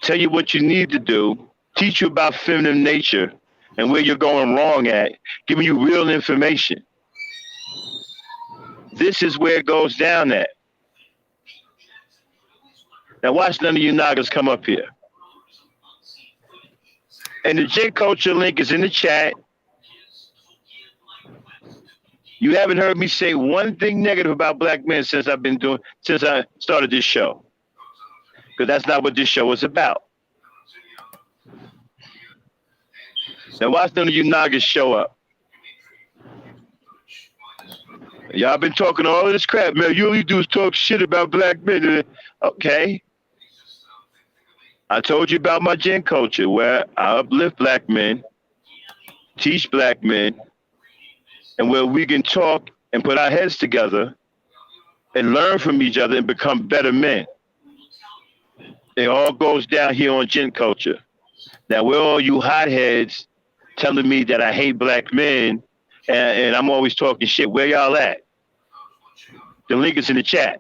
tell you what you need to do, teach you about feminine nature and where you're going wrong at, giving you real information. This is where it goes down at. Now watch none of you Nagas come up here. And the GentCulture link is in the chat. You haven't heard me say one thing negative about black men since I started this show. Because that's not what this show is about. Now watch none of you Nagas show up. Y'all been talking all this crap, man. You only do is talk shit about black men. Okay. I told you about my gen culture where I uplift black men, teach black men, and where we can talk and put our heads together and learn from each other and become better men. It all goes down here on gen culture. Now, where all you hotheads telling me that I hate black men and I'm always talking shit, where y'all at? The link is in the chat.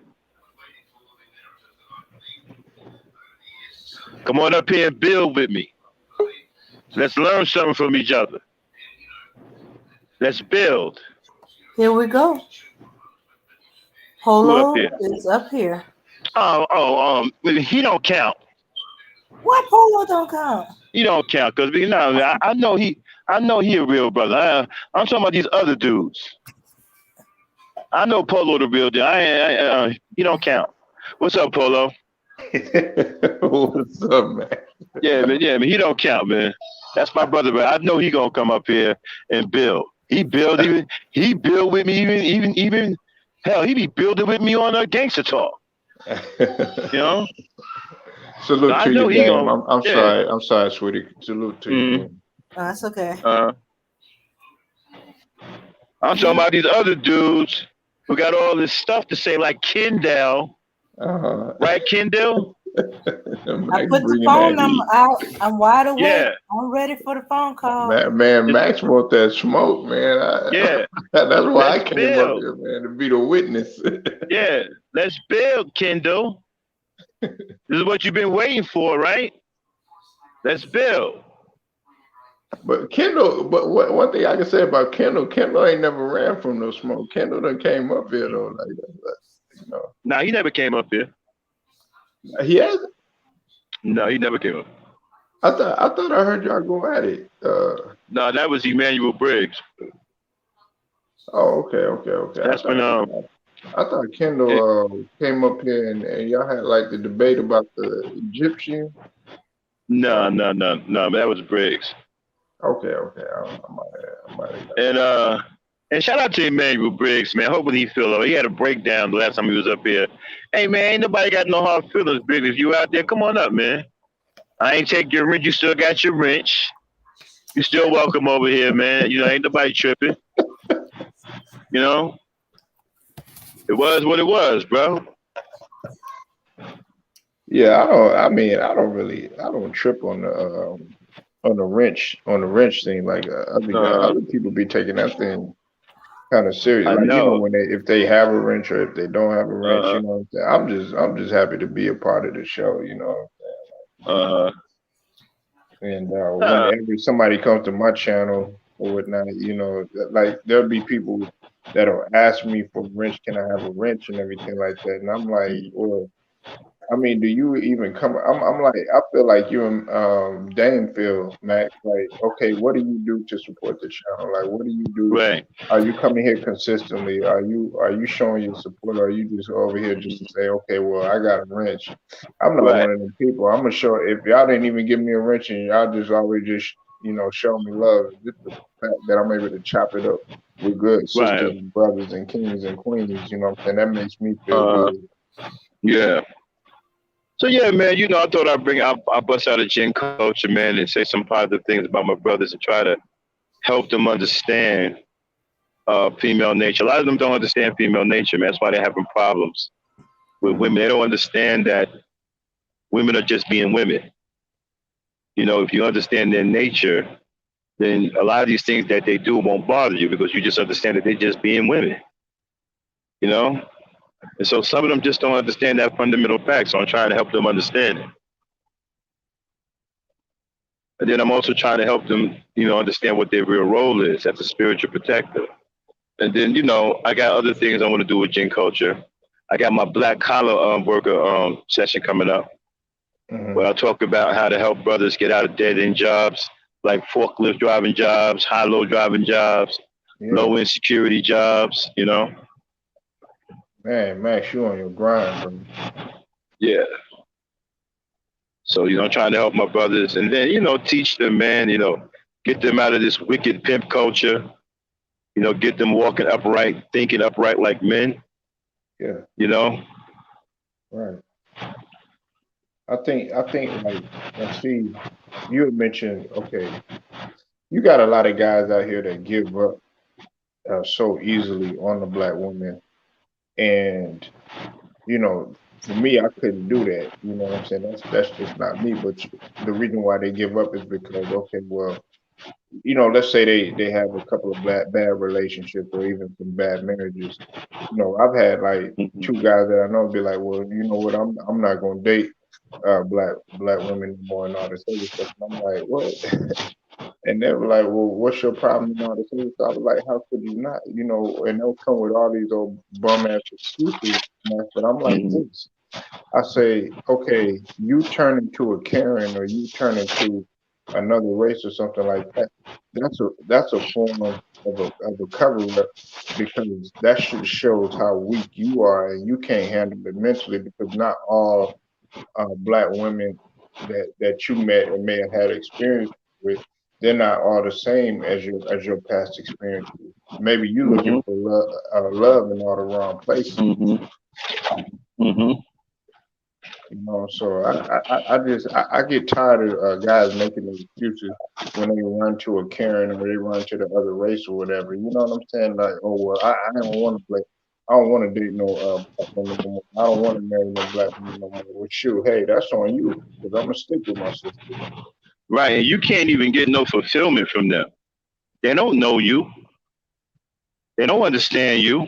Come on up here and build with me. Let's learn something from each other. Let's build. Here we go. Polo is up here. He don't count. What? Polo don't count? He don't count because I know he a real brother. I'm talking about these other dudes. I know Polo the real dude. He don't count. What's up, Polo? What's up, man? Yeah, man. He don't count, man. That's my brother, but I know he gonna come up here and build. He build with me even hell, he be building with me on a gangster talk. You know? Salute to you, game. I'm sorry, sweetie. Salute to you. Oh, that's okay. I'm talking about these other dudes who got all this stuff to say, like Kendall. Right, Kendall? I put the phone number out. I'm wide awake. Yeah. I'm ready for the phone call. Man, Max want that smoke, man. That's why I came up here, man, to be the witness. Yeah, let's build, Kendall. This is what you've been waiting for, right? Let's build. But one thing I can say about Kendall ain't never ran from no smoke. Kendall done came up here though, like that. You know. Nah, he never came up here. He hasn't? No, he never came up. I thought I heard y'all go at it. No, that was Emmanuel Briggs. Oh, okay. That's when I thought Kendall came up here and y'all had like the debate about the Egyptian. No, that was Briggs. Okay. I might have. And shout out to Emmanuel Briggs, man. Hopefully he feel it. He had a breakdown the last time he was up here. Hey, man, ain't nobody got no hard feelings, Briggs. If you out there, come on up, man. I ain't take your wrench. You still got your wrench. You still welcome over here, man. You know, ain't nobody tripping. You know? It was what it was, bro. Yeah, I don't trip on the wrench thing. Like other people be taking that thing kind of serious. Like, you know, when if they have a wrench or if they don't have a wrench, you know what I'm saying? I'm just happy to be a part of the show, you know what I'm saying? And whenever somebody comes to my channel or whatnot, you know, like there'll be people that'll ask me for a wrench, can I have a wrench and everything like that. And I'm like, well, I mean, do you even come? I'm like, I feel like you and Dame feel, Max. Like, okay, what do you do to support the channel? Like, what do you do? Right. Are you coming here consistently? Are you showing your support? Or are you just over here just to say, okay, well, I got a wrench? I'm not one of them people. I'm gonna show. If y'all didn't even give me a wrench and y'all just always just show me love, just the fact that I'm able to chop it up with good sisters and brothers and kings and queens, you know what I'm saying? That makes me feel good. Yeah. So yeah, man, I thought I'd bust out a gen culture, man, and say some positive things about my brothers and try to help them understand female nature. A lot of them don't understand female nature, man. That's why they're having problems with women. They don't understand that women are just being women. You know, if you understand their nature, then a lot of these things that they do won't bother you because you just understand that they're just being women. You know? And so some of them just don't understand that fundamental fact, so I'm trying to help them understand it. And then I'm also trying to help them, understand what their real role is as a spiritual protector. And then, I got other things I want to do with Gen Culture. I got my black collar worker session coming up, where I talk about how to help brothers get out of dead-end jobs, like forklift driving jobs, high-low driving jobs, Yeah. low insecurity jobs, you know. Man, Max, you on your grind, bro. Yeah. So, trying to help my brothers and then, teach them, man, get them out of this wicked pimp culture, get them walking upright, thinking upright like men, Yeah, you know. right. I think like I see you had mentioned, okay, you got a lot of guys out here that give up so easily on the black woman. And, for me, I couldn't do that. You know what I'm saying? That's just not me. But the reason why they give up is because, okay, well, let's say they have a couple of bad relationships or even some bad marriages. I've had like two Hmm. guys that I know be like, well, you know what, I'm not gonna date black women anymore and all this other stuff. And I'm like, what? And they were like, well, what's your problem and all this other stuff? I was like, how could you not? And they'll come with all these old bum ass excuses. But I'm like Hmm. this. I say, okay, you turn into a Karen or you turn into another race or something like that. That's a form of a cover up because that shows how weak you are and you can't handle it mentally because not all black women that you met and may have had experience with, they're not all the same as your past experiences. Maybe you looking Hmm. for love in all the wrong places. Hmm. Hmm. So I get tired of guys making the excuses when they run to a Karen or they run to the other race or whatever. You know what I'm saying? Like, oh well, I don't want to play. I don't want to date no black woman no more. I don't want to marry no black woman no more. Well, shoot, hey, that's on you because I'm gonna stick with my sister. Right. And you can't even get no fulfillment from them. They don't know you. They don't understand you.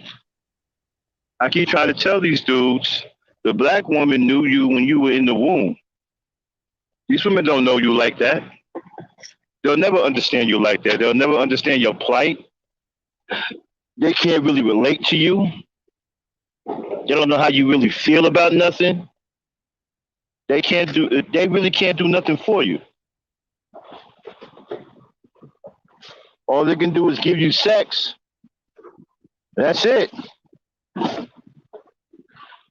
I keep trying to tell these dudes, the black woman knew you when you were in the womb. These women don't know you like that. They'll never understand you like that. They'll never understand your plight. They can't really relate to you. They don't know how you really feel about nothing. They can't do. They really can't do nothing for you. All they can do is give you sex. That's it.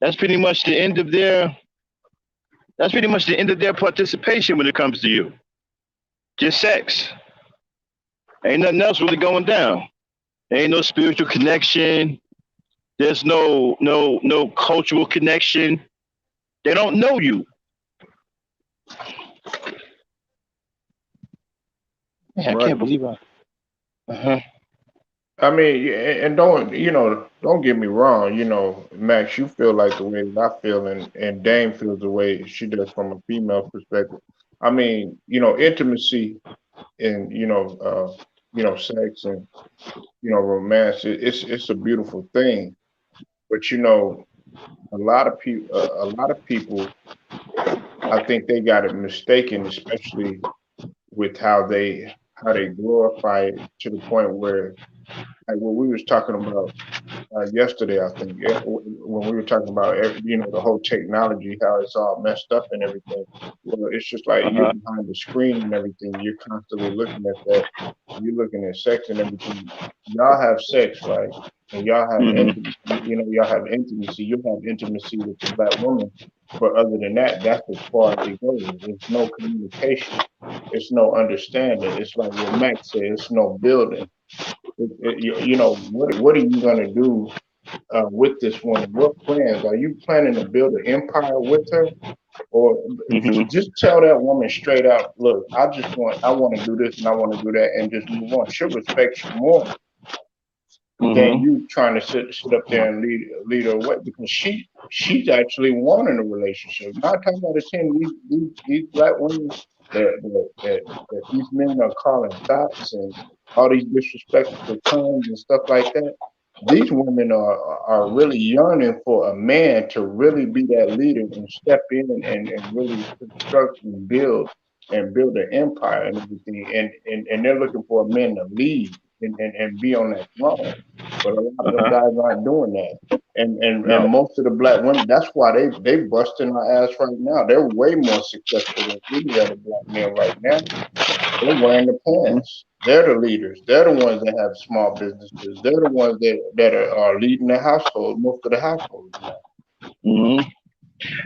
That's pretty much the end of their. That's pretty much the end of their participation when it comes to you. Just sex. Ain't nothing else really going down. Ain't no spiritual connection. There's no cultural connection. They don't know you. Man, I Right. can't believe I. Uh-huh. I mean, yeah, and don't get me wrong. Max, you feel like the way that I feel, and Dame feels the way she does from a female perspective. I mean, intimacy and sex and romance. It's a beautiful thing, but a lot of people, I think they got it mistaken, especially with how they glorify it to the point where, like what we was talking about yesterday, I think, when we were talking about the whole technology, how it's all messed up and everything. Well, it's just like you Uh-huh. behind the screen and everything. You're constantly looking at that. You're looking at sex and everything. Y'all have sex, right? And y'all have Hmm. intimacy. Y'all have intimacy. You have intimacy with the black woman, but other than that, that's as far as it goes. There's no communication. It's no understanding. It's like what Max said. It's no building. What are you gonna do with this woman? What plans? Are you planning to build an empire with her? Or Hmm. just tell that woman straight out, look, I want to do this and I want to do that and just move on. She'll respect you more than Hmm. you trying to sit up there and lead her away because she's actually wanting a relationship. 9 times out of 10, these black women that these men are calling thoughts and all these disrespectful terms and stuff like that. These women are really yearning for a man to really be that leader and step in and really construct and build an empire and everything. And they're looking for a man to lead and be on that throne. But a lot of them Uh-huh. guys aren't doing that. And No. most of the black women, that's why they busting our ass right now. They're way more successful than any other black men right now. They're wearing the Hmm. pants. They're the leaders. They're the ones that have small businesses. They're the ones that are leading the household, most of the households now. Mm-hmm.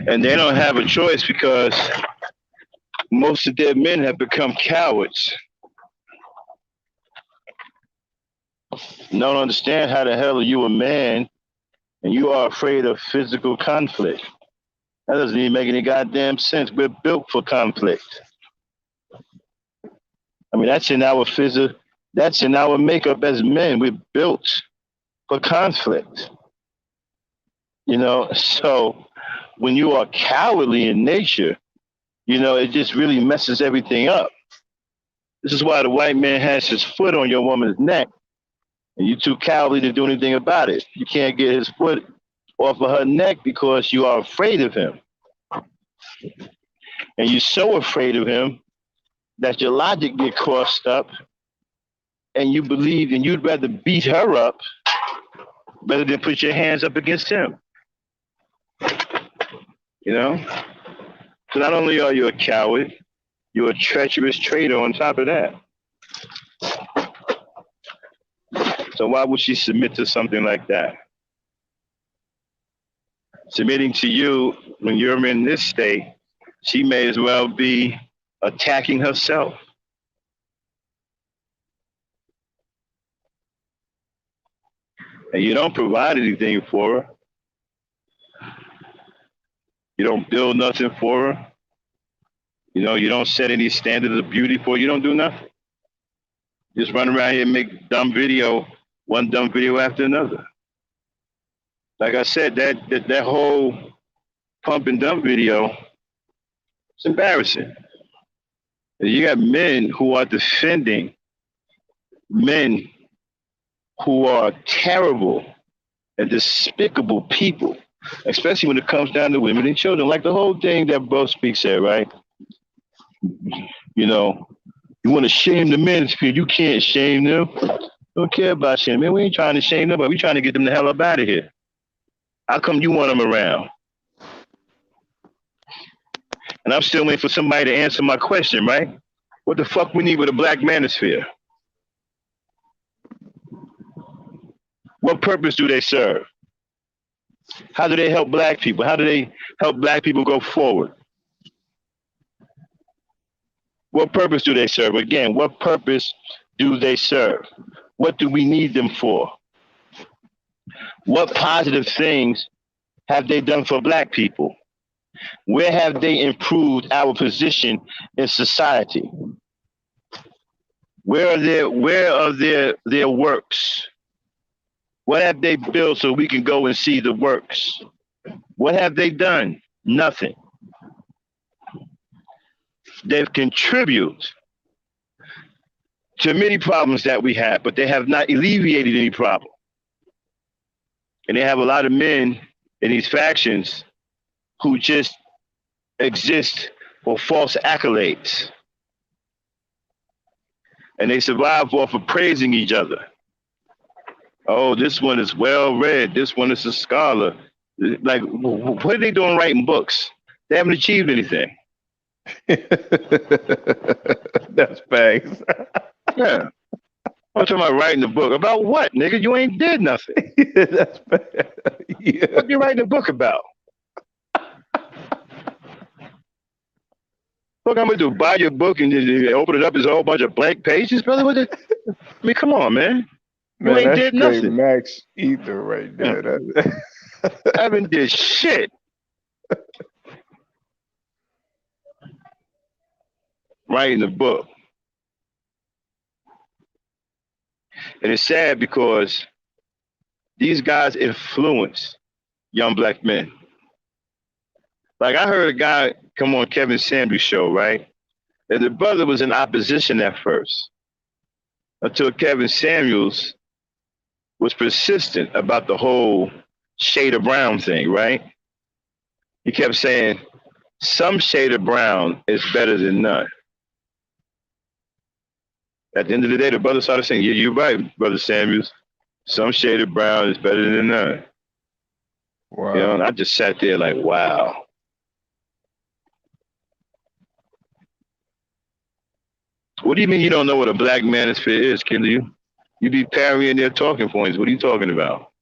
And they don't have a choice because most of their men have become cowards. Don't understand how the hell are you a man and you are afraid of physical conflict. That doesn't even make any goddamn sense. We're built for conflict. I mean, that's in our that's in our makeup as men. We're built for conflict. So when you are cowardly in nature, it just really messes everything up. This is why the white man has his foot on your woman's neck, and you're too cowardly to do anything about it. You can't get his foot off of her neck because you are afraid of him. And you're so afraid of him that your logic get crossed up and you believe and you'd rather beat her up rather than put your hands up against him. So not only are you a coward, you're a treacherous traitor on top of that. So why would she submit to something like that? Submitting to you when you're in this state, she may as well be attacking herself. And you don't provide anything for her. You don't build nothing for her. You don't set any standards of beauty for her. You don't do nothing. Just run around here and make one dumb video after another. Like I said, that whole pump and dump video, it's embarrassing. You got men who are defending men who are terrible and despicable people, especially when it comes down to women and children. Like the whole thing that Bro Speaks said, right? You want to shame the men, you can't shame them. Don't care about shame. Man, we ain't trying to shame them, but we trying to get them the hell up out of here. How come you want them around? And I'm still waiting for somebody to answer my question, right? What the fuck we need with a black manosphere? What purpose do they serve? How do they help black people? How do they help black people go forward? What purpose do they serve? Again, what purpose do they serve? What do we need them for? What positive things have they done for black people? Where have they improved our position in society? Where are their works? What have they built so we can go and see the works? What have they done? Nothing. They've contributed to many problems that we have, but they have not alleviated any problem. And they have a lot of men in these factions who just exist for false accolades. And they survive off of praising each other. Oh, this one is well read. This one is a scholar. Like, what are they doing writing books? They haven't achieved anything. That's facts. Yeah. I'm talking about writing a book. About what, nigga? You ain't did nothing. That's bad. Yeah. What are you writing a book about? Look, I'm gonna do buy your book and just open it up. There's a whole bunch of blank pages, brother. I mean, come on, man. You ain't did nothing. Max Ether right there. Yeah. I haven't did shit. Writing a book. And it's sad because these guys influence young black men. Like I heard a guy come on Kevin Samuels' show, right? And the brother was in opposition at first until Kevin Samuels was persistent about the whole shade of brown thing, right? He kept saying, some shade of brown is better than none. At the end of the day, the brother started saying, yeah, you're right, Brother Samuels. Some shade of brown is better than none. Wow. And I just sat there like, wow. What do you mean you don't know what a black manosphere is, kid? You be parrying their talking points. What are you talking about?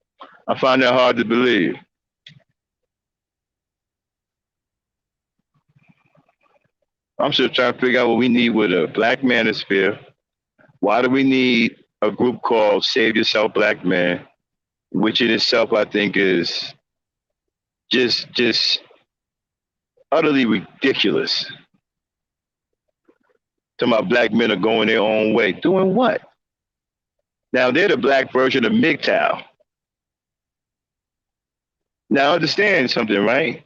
I find that hard to believe. I'm still trying to figure out what we need with a black manosphere. Why do we need a group called Save Yourself Black Man, which in itself I think is just utterly ridiculous. Talking about black men are going their own way. Doing what? Now they're the black version of MGTOW. Now understand something, right?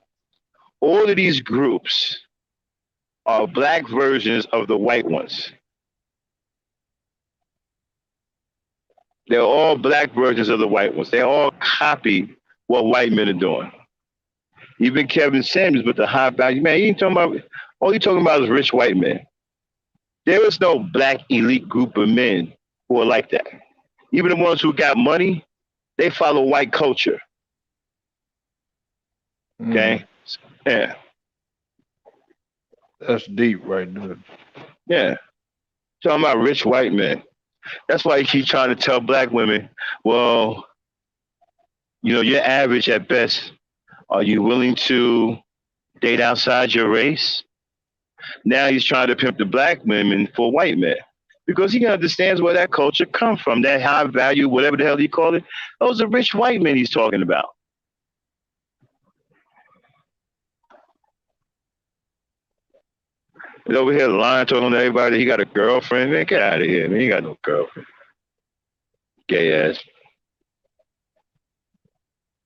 All of these groups are black versions of the white ones. They're all black versions of the white ones. They all copy what white men are doing. Even Kevin Samuels with the high value man, he ain't talking about all he talking about is rich white men. There is no black elite group of men who are like that. Even the ones who got money, they follow white culture. Okay? Yeah. That's deep right there. Yeah. Talking about rich white men. That's why he keeps trying to tell black women, well, you're average at best. Are you willing to date outside your race? Now he's trying to pimp the black women for white men because he understands where that culture comes from, that high value, whatever the hell he called it. Those are rich white men he's talking about. He's over here lying, talking to everybody he got a girlfriend. Man, get out of here, man. He got no girlfriend. Gay ass.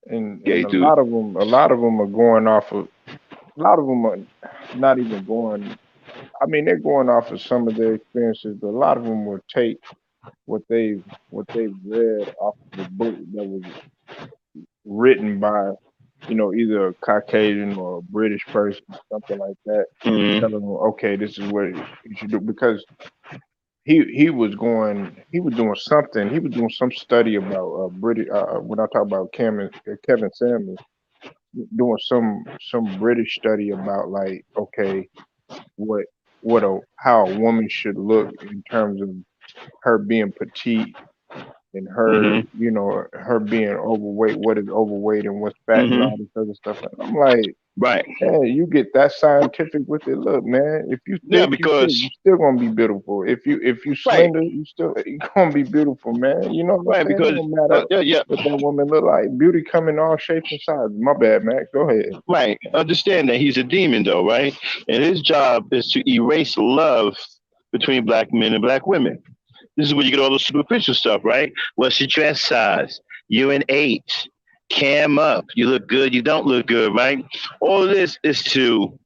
And a lot of them are going off of. A lot of them are not even going. I mean, they're going off of some of their experiences, but a lot of them will take what they've read off of the book that was written by, either a Caucasian or a British person, something like that. Mm-hmm. Telling them, okay, this is what you should do, because he was doing some study about British. When I talk about Kevin Samuels, doing some British study about, like, okay, how a woman should look in terms of her being petite and her, her being overweight, what is overweight and what's fat and all this other stuff. And I'm like, right, man, you get that scientific with it. Look, man, if you think you're still gonna be beautiful. If you slender, you're gonna be beautiful, man. You know what I'm saying? Because it don't matter what that woman look like. Beauty come in all shapes and sizes. My bad, Mac. Go ahead. Right. Understand that he's a demon, though, right? And his job is to erase love between black men and black women. This is where you get all the superficial stuff, right? What's your dress size? You an 8. Cam up. You look good. You don't look good, right? All of this is to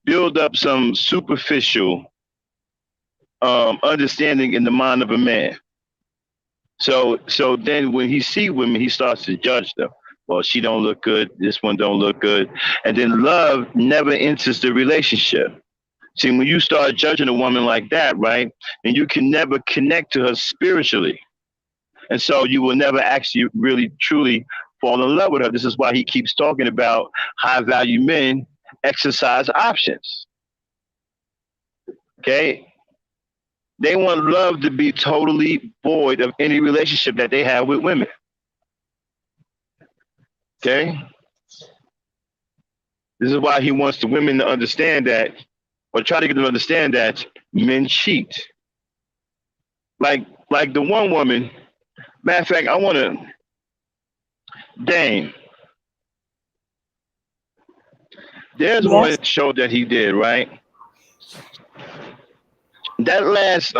build up some superficial understanding in the mind of a man. So then when he see women, he starts to judge them. Well, she don't look good. This one don't look good. And then love never enters the relationship. See, when you start judging a woman like that, right, and you can never connect to her spiritually. And so you will never actually really truly fall in love with her. This is why he keeps talking about high value men exercise options. Okay? They want love to be totally void of any relationship that they have with women. Okay? This is why he wants the women to understand that, or try to get them to understand that men cheat. Like the one woman, matter of fact, I want to, Dame. There's one show that he did, right? That last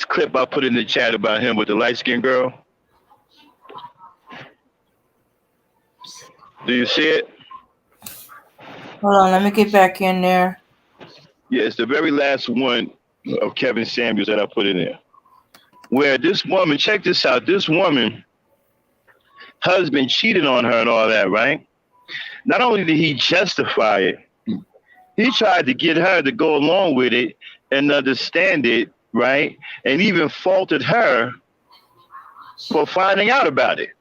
clip I put in the chat about him with the light-skinned girl. Do you see it? Hold on, let me get back in there. Yeah, it's the very last one of Kevin Samuels that I put in there. Where this woman, check this out, this woman, husband cheated on her and all that, right? Not only did he justify it, he tried to get her to go along with it and understand it, right? And even faulted her for finding out about it.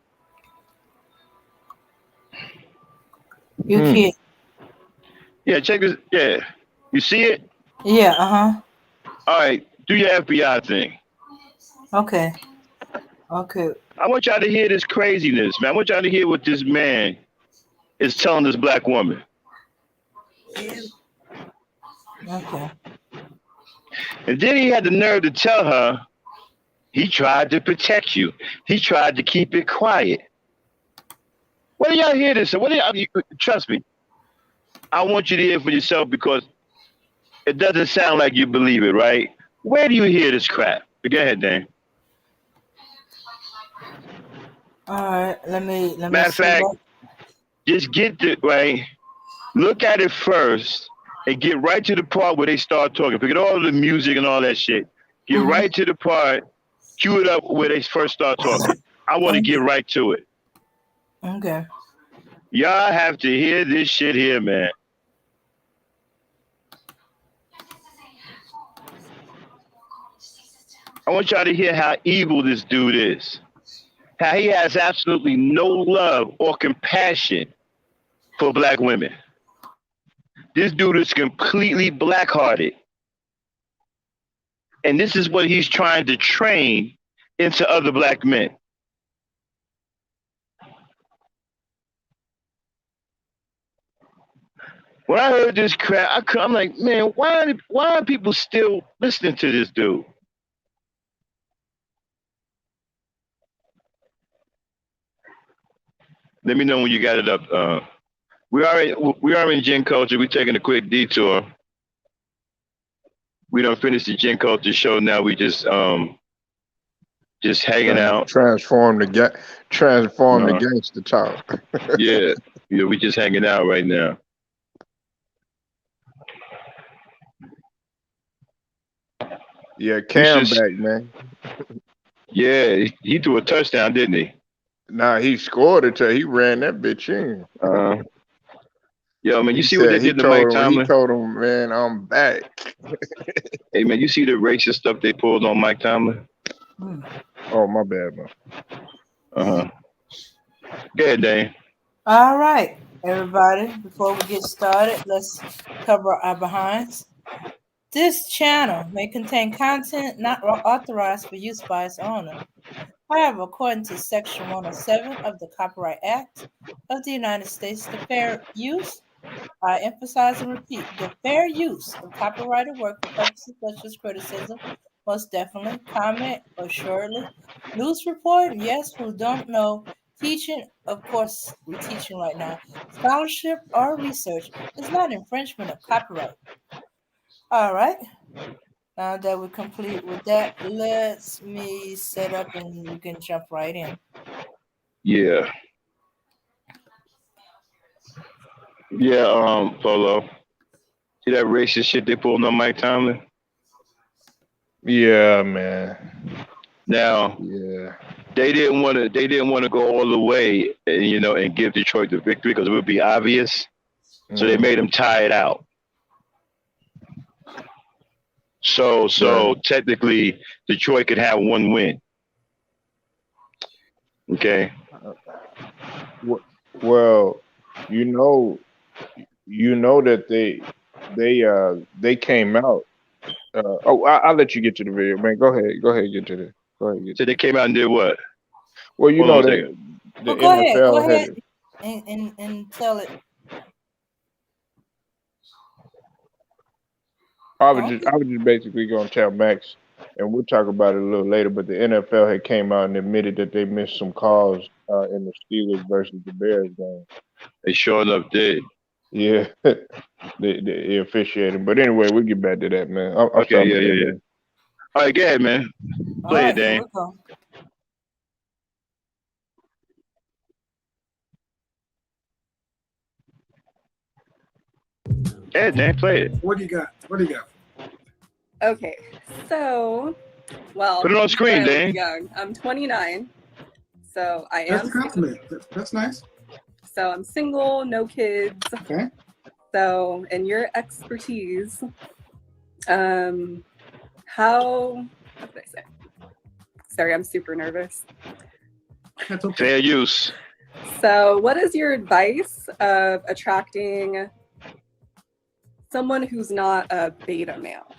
You can't. Yeah, check this. Yeah. You see it? Yeah, All right, do your FBI thing. Okay. Okay. I want y'all to hear this craziness, man. I want y'all to hear what this man is telling this black woman. Okay. And then he had the nerve to tell her he tried to protect you. He tried to keep it quiet. What do y'all hear this? What do y'all, trust me, I want you to hear for yourself because it doesn't sound like you believe it, right? Where do you hear this crap? Go ahead, Dan. All right. Let me Matter of see fact, what. just get the right. Look at it first and get right to the part where they start talking. Forget all the music and all that shit. Get right to the part, cue it up where they first start talking. I want to get right to it. Okay. Y'all have to hear this shit here, man. I want y'all to hear how evil this dude is. How he has absolutely no love or compassion for black women. This dude is completely black-hearted. And this is what he's trying to train into other black men. When I heard this crap, I'm like, man, why are people still listening to this dude? Let me know when you got it up. We are in GentCulture. We're taking a quick detour. We don't finish the GentCulture show now. We just hanging out. Transform the gangster talk. yeah, we just hanging out right now. Yeah, Cam back, man. Yeah, he threw a touchdown, didn't he? Nah, he scored it. He ran that bitch in. Yo, man, you see what they did to Mike Tomlin? He told him, man, I'm back. Hey, man, you see the racist stuff they pulled on Mike Tomlin? Oh, my bad, man. Go ahead, Dane. All right, everybody. Before we get started, let's cover our behinds. This channel may contain content not authorized for use by its owner. However, according to Section 107 of the Copyright Act of the United States, the fair use, I emphasize and repeat, the fair use of copyrighted work for purposes such as criticism, most definitely, comment, assuredly, news report, yes, who don't know, teaching, of course, we're teaching right now, scholarship or research is not infringement of copyright. All right. Now that we're complete with that, let me set up and we can jump right in. Yeah. Yeah, Polo. See that racist shit they pulled on Mike Tomlin? Yeah, man. Now, they didn't want to go all the way, and give Detroit the victory because it would be obvious. So they made him tie it out. So technically, Detroit could have one win. Okay. Well, you know that they came out. I'll let you get to the video, man. Go ahead, get to the. Go ahead. So they came out and did what? Well, you know that the NFL go ahead and tell it. I was just basically gonna tell Max, and we'll talk about it a little later. But the NFL had came out and admitted that they missed some calls in the Steelers versus the Bears game. They sure enough did. Yeah, they officiated. But anyway, we'll get back to that, man. Okay, yeah. All right, go ahead, man. Play it, Dane. Yeah, Dan, play it. What do you got? Okay, so, well, put it on screen, Dan. Young. I'm 29, so I am. That's a compliment. That's nice. So I'm single, no kids. Okay. So, in your expertise, what did I say? Sorry, I'm super nervous. That's okay. Fair use. So, what is your advice of attracting someone who's not a beta male?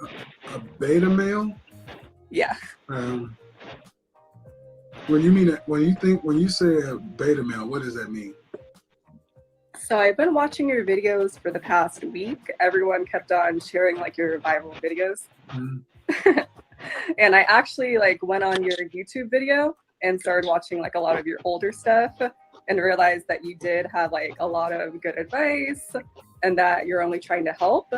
A beta male? Yeah. When you say a beta male, what does that mean? So I've been watching your videos for the past week. Everyone kept on sharing like your viral videos. Mm-hmm. And I actually like went on your YouTube video and started watching like a lot of your older stuff and realized that you did have like a lot of good advice and that you're only trying to help.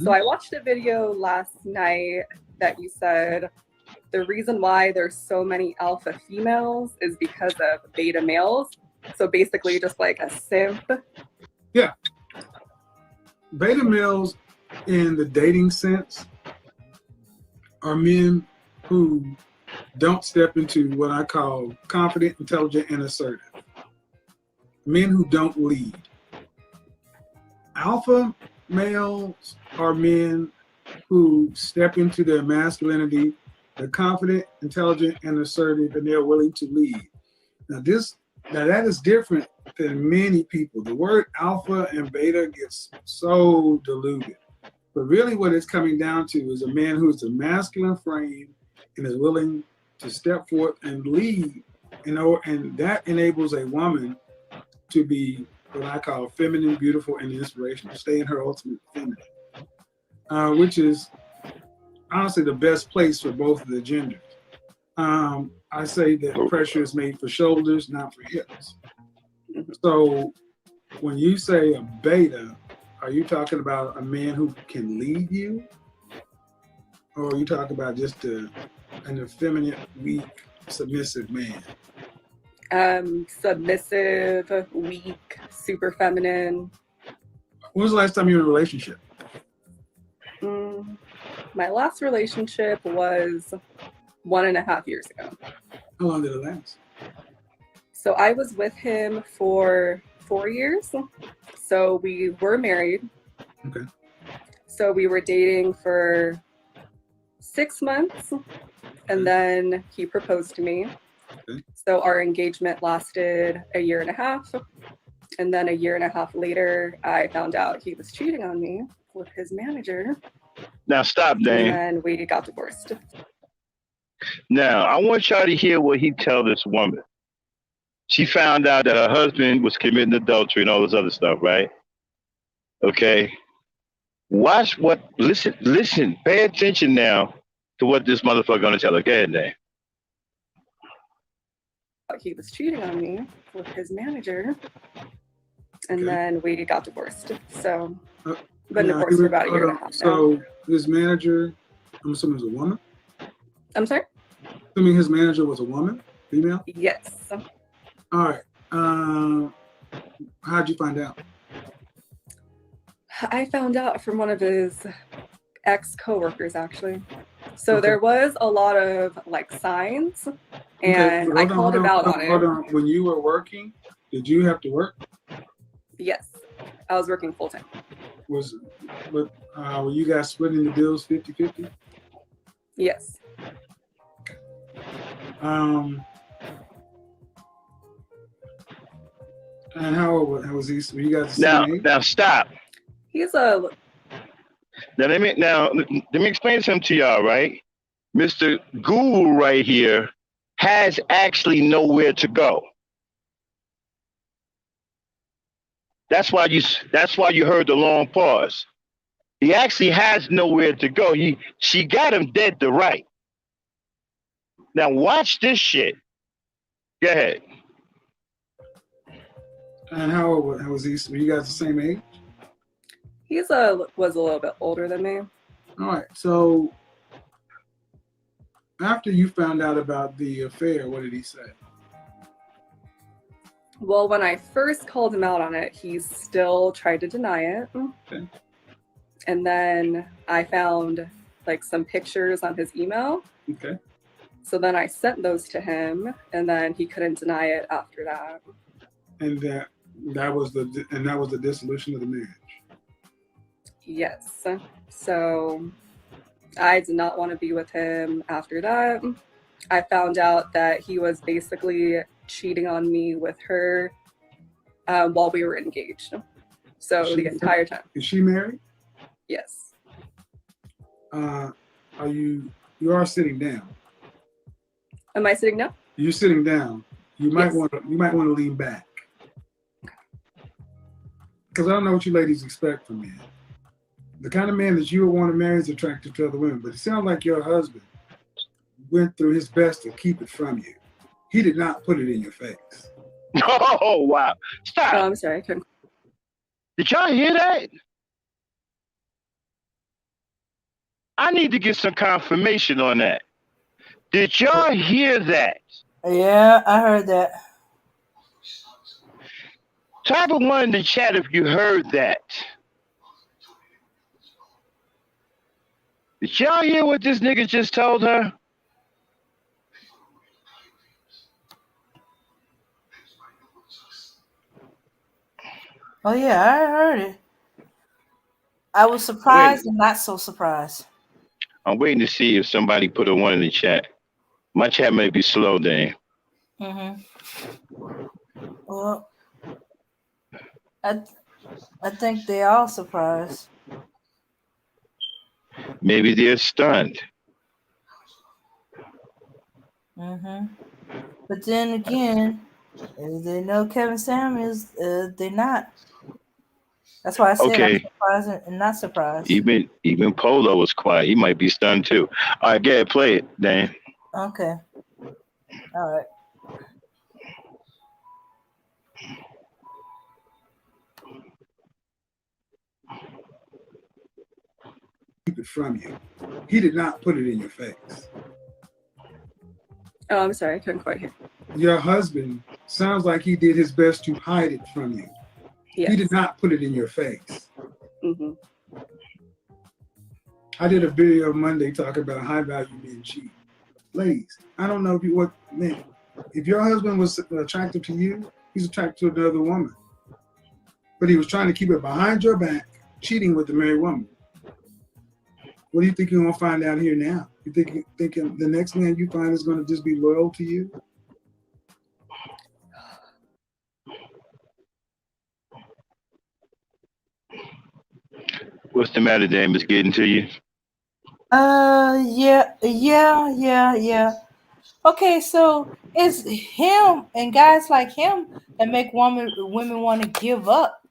So I watched a video last night that you said the reason why there's so many alpha females is because of beta males. So basically just like a simp. Yeah. Beta males in the dating sense are men who don't step into what I call confident, intelligent, and assertive. Men who don't lead. Alpha males are men who step into their masculinity. They're confident, intelligent, and assertive, and they're willing to lead. Now that is different than many people. The word alpha and beta gets so diluted. But really what it's coming down to is a man who's a masculine frame and is willing to step forth and lead, and that enables a woman to be what I call feminine, beautiful, and inspirational, stay in her ultimate feminine, which is honestly the best place for both of the genders. I say that pressure is made for shoulders, not for hips. So when you say a beta, are you talking about a man who can lead you? Or are you talking about just an effeminate, weak, submissive man? Submissive, weak, super feminine. When was the last time you were in a relationship? My last relationship was 1.5 years ago. How long did it last? So I was with him for 4 years. So we were married. Okay. So we were dating for 6 months, and then he proposed to me. Okay. So our engagement lasted 1.5 years. And then 1.5 years later, I found out he was cheating on me with his manager. Now stop, Dan. And we got divorced. Now I want y'all to hear what he tell this woman. She found out that her husband was committing adultery and all this other stuff, right? Okay. Watch what, listen, pay attention now to what this motherfucker gonna tell her. Go ahead, Dan. He was cheating on me with his manager. And Okay. then we got divorced. So, been Now, divorced for about 1.5 years now. So his manager, I'm assuming was a woman? I'm sorry? Assuming his manager was a woman, female? Yes. All right. How'd you find out? I found out from one of his ex-coworkers, actually. So Okay. there was a lot of like signs, and I called him out on it. Hold on. When you were working, did you have to work? Yes, I was working full time. Were you guys splitting the bills 50-50? Yes. And how old was he? Were you guys the same age? Now stop. He's a. Now let me explain something to y'all, right? Mr. Guru right here has actually nowhere to go. That's why you heard the long pause. He actually has nowhere to go. She got him dead to right. Now watch this shit. Go ahead. And how old was he? Were you guys the same age? Was a little bit older than me. All right. So after you found out about the affair, what did he say? Well, when I first called him out on it, he still tried to deny it. Okay. And then I found like some pictures on his email. Okay. So then I sent those to him, and then he couldn't deny it after that. And that was the dissolution of the marriage. Yes. So I did not want to be with him after that. I found out that he was basically cheating on me with her while we were engaged. So the entire time. Is she married? Yes. You are sitting down. Am I sitting down? You're sitting down. You might Yes. want to lean back. Because I don't know what you ladies expect from men. The kind of man that you would want to marry is attracted to other women, but it sounds like your husband went through his best to keep it from you. He did not put it in your face. Oh, wow. Stop. Oh, I'm sorry. I couldn't. Did y'all hear that? I need to get some confirmation on that. Did y'all hear that? Yeah, I heard that. Type of one in the chat if you heard that. Did y'all hear what this nigga just told her? Oh yeah, I heard it. I was surprised and not so surprised. I'm waiting to see if somebody put a one in the chat. My chat may be slow, Dan. Well, I think they all surprised. Maybe they're stunned. But then again, if they know Kevin Samuels, they're not. That's why I said I'm surprised and not surprised. Even Polo was quiet. He might be stunned too. All right, go ahead, play it, Dan. Okay. All right. Keep it from you. He did not put it in your face. Oh, I'm sorry. I couldn't quite hear. Your husband sounds like he did his best to hide it from you. Yes. He did not put it in your face. Mm-hmm. I did a video Monday talking about high value men cheat. Ladies, I don't know if your husband was attractive to you, he's attracted to another woman. But he was trying to keep it behind your back, cheating with the married woman. What do you think you're going to find out here now? You thinking the next man you find is going to just be loyal to you? What's the matter, Dan? Is getting to you? Yeah. Okay, so it's him and guys like him that make women want to give up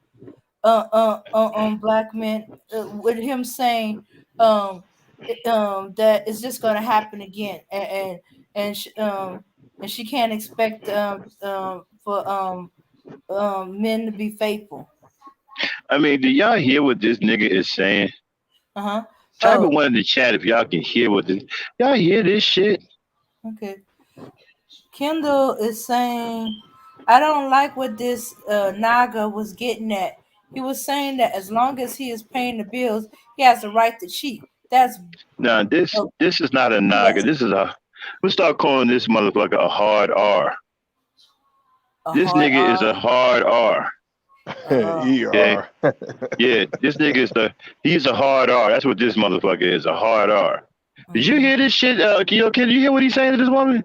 on black men, with him saying that it's just going to happen again, and she can't expect for men to be faithful. I mean, do y'all hear what this nigga is saying? Type of one in the chat if y'all can hear what this. Y'all hear this shit? Okay. Kendall is saying, I don't like what this Naga was getting at. He was saying that as long as he is paying the bills, he has the right to cheat. That's this is not a Naga. This is we'll start calling this motherfucker a hard R. This nigga is a hard R. ER. Yeah, this nigga he's a hard R. That's what this motherfucker is, a hard R. Did you hear this shit? Can you hear what he's saying to this woman?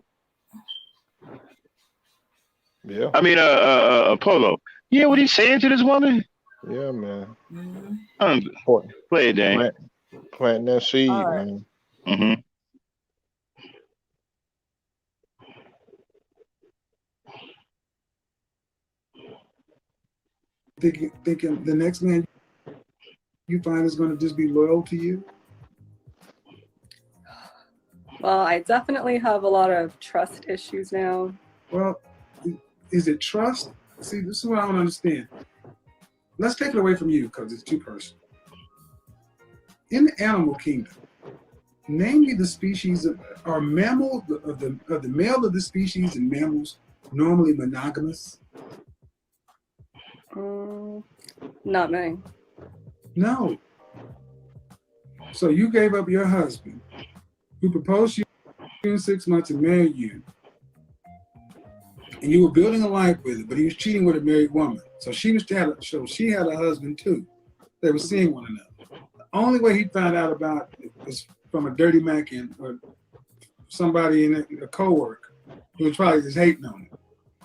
Yeah. I mean, Polo. You hear what he's saying to this woman? Yeah, man. Play it, Dan. Planting that seed, man. Mm-hmm. Thinking the next man you find is going to just be loyal to you? Well, I definitely have a lot of trust issues now. Well, is it trust? See, this is what I don't understand. Let's take it away from you because it's too personal. In the animal kingdom, name me the species are mammals of the male of the species and mammals normally monogamous? Not many. No. So you gave up your husband, who proposed to you in 6 months and married you, and you were building a life with it, but he was cheating with a married woman. So she had a husband too. They were seeing one another. The only way he found out about it was from a dirty Mac or somebody in a coworker who was probably just hating on him.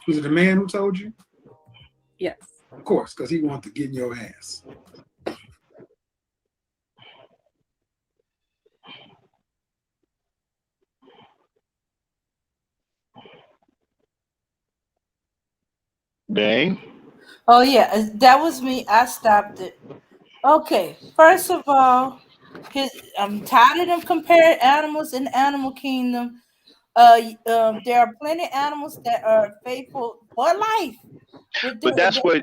Was it the man who told you? Yes. Of course, because he wanted to get in your ass. Dang. Oh yeah, that was me. I stopped it. Okay, first of all, I'm tired of them comparing animals in the animal kingdom. There are plenty of animals that are faithful for life. But that's what.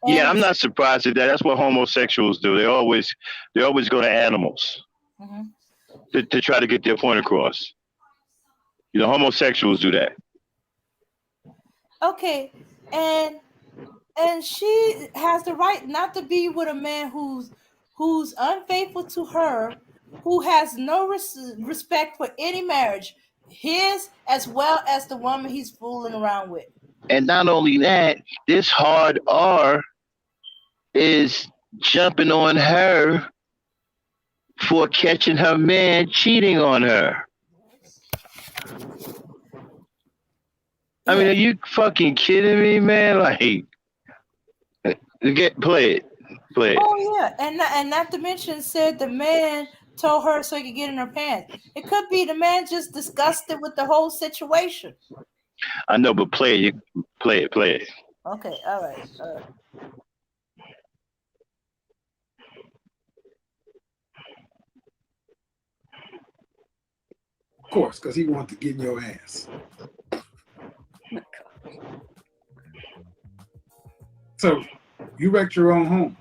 Yeah, And I'm not surprised at that. That's what homosexuals do. They always go to animals Mhm. to try to get their point across. Homosexuals do that. Okay, and she has the right not to be with a man who's unfaithful to her, who has no respect for any marriage, his as well as the woman he's fooling around with. And not only that, this hard R is jumping on her for catching her man cheating on her. I mean, Yeah. are you fucking kidding me, man? Like, play it. Play it. Oh yeah, and not to mention said the man told her so he could get in her pants. It could be the man just disgusted with the whole situation. I know, but play it. Play it. Play it. Okay, all right. Of course, because he wanted to get in your ass. So you wrecked your own home.